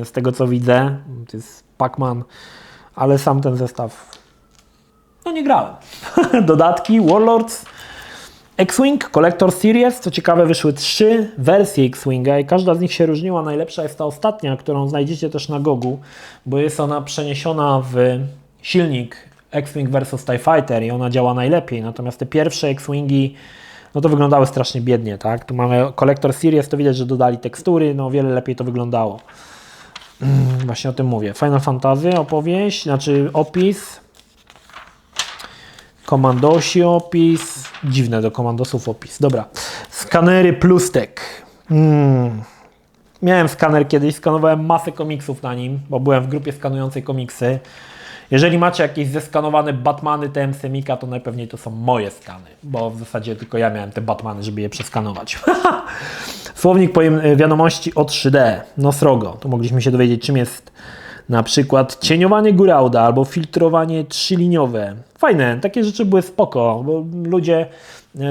z tego co widzę. To jest Pac-Man, ale sam ten zestaw, no nie grałem. Dodatki, Warlords, X-Wing, Collector Series. Co ciekawe, wyszły 3 wersje X-Winga i każda z nich się różniła. Najlepsza jest ta ostatnia, którą znajdziecie też na Gogu, bo jest ona przeniesiona w silnik X-Wing vs TIE Fighter i ona działa najlepiej. Natomiast te pierwsze X-Wingi no to wyglądały strasznie biednie, tak? Tu mamy Collector Series, to widać, że dodali tekstury, no o wiele lepiej to wyglądało. Właśnie o tym mówię. Final Fantasy, opowieść, znaczy opis. Komandosi opis. Dziwne do komandosów opis. Dobra. Skanery Plustek. Miałem skaner kiedyś, skanowałem masę komiksów na nim, bo byłem w grupie skanującej komiksy. Jeżeli macie jakieś zeskanowane Batmany TM Semika, to najpewniej to są moje skany, bo w zasadzie tylko ja miałem te Batmany, żeby je przeskanować. Słownik wiadomości o 3D. No srogo. Tu mogliśmy się dowiedzieć, czym jest na przykład cieniowanie Gurauda albo filtrowanie trzyliniowe. Fajne, takie rzeczy były spoko, bo ludzie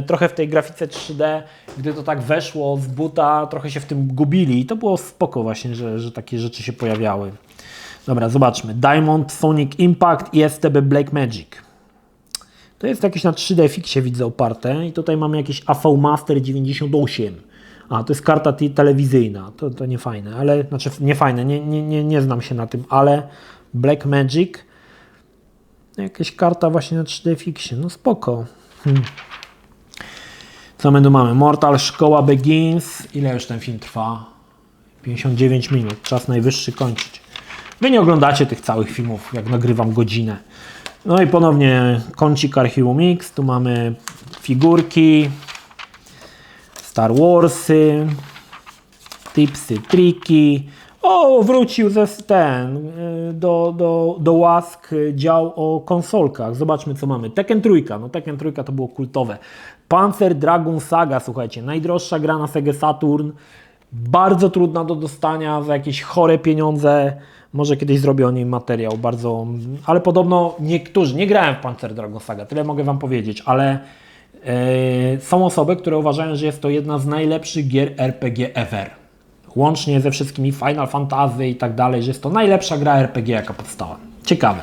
trochę w tej grafice 3D, gdy to tak weszło z buta, trochę się w tym gubili i to było spoko właśnie, że takie rzeczy się pojawiały. Dobra, zobaczmy. Diamond, Sonic Impact i STB Blackmagic. To jest jakieś na 3D Fixie widzę oparte i tutaj mamy jakieś AV Master 98. A, to jest karta telewizyjna. To nie fajne, ale, znaczy nie fajne, nie znam się na tym, ale Blackmagic, jakaś karta właśnie na 3D Fixie. No spoko. Co my tu mamy? Mortal Szkoła Begins. Ile już ten film trwa? 59 minut. Czas najwyższy kończyć. Wy nie oglądacie tych całych filmów, jak nagrywam godzinę. No i ponownie kącik Archiwum Mix. Tu mamy figurki. Star Warsy, tipsy, triki. O, wrócił do łask dział o konsolkach. Zobaczmy, co mamy. Tekken 3. No Tekken 3 to było kultowe. Panzer Dragoon Saga, słuchajcie, najdroższa gra na Sega Saturn. Bardzo trudna do dostania za jakieś chore pieniądze. Może kiedyś zrobię o niej materiał, bardzo... Ale podobno niektórzy, nie grałem w Panzer Dragoon Saga, tyle mogę Wam powiedzieć, ale są osoby, które uważają, że jest to jedna z najlepszych gier RPG ever. Łącznie ze wszystkimi Final Fantasy i tak dalej, że jest to najlepsza gra RPG, jaka powstała. Ciekawe.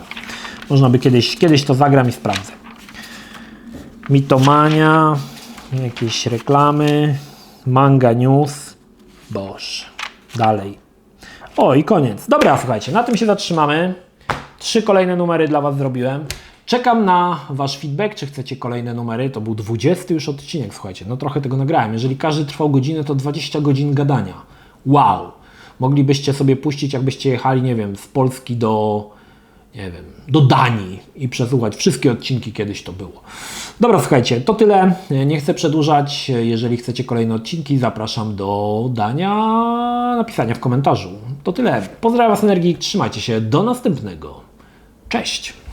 Można by kiedyś to zagram i sprawdzę. Mitomania, jakieś reklamy, manga news, boże, dalej. O i koniec. Dobra, słuchajcie, na tym się zatrzymamy. 3 kolejne numery dla Was zrobiłem. Czekam na Wasz feedback, czy chcecie kolejne numery. To był 20 już odcinek, słuchajcie, no trochę tego nagrałem. Jeżeli każdy trwał godzinę, to 20 godzin gadania. Wow! Moglibyście sobie puścić, jakbyście jechali, nie wiem, z Polski do Danii i przesłuchać wszystkie odcinki, kiedyś to było. Dobra, słuchajcie, to tyle. Nie chcę przedłużać. Jeżeli chcecie kolejne odcinki, zapraszam do napisania w komentarzu. To tyle. Pozdrawiam Was, Energii. Trzymajcie się. Do następnego. Cześć!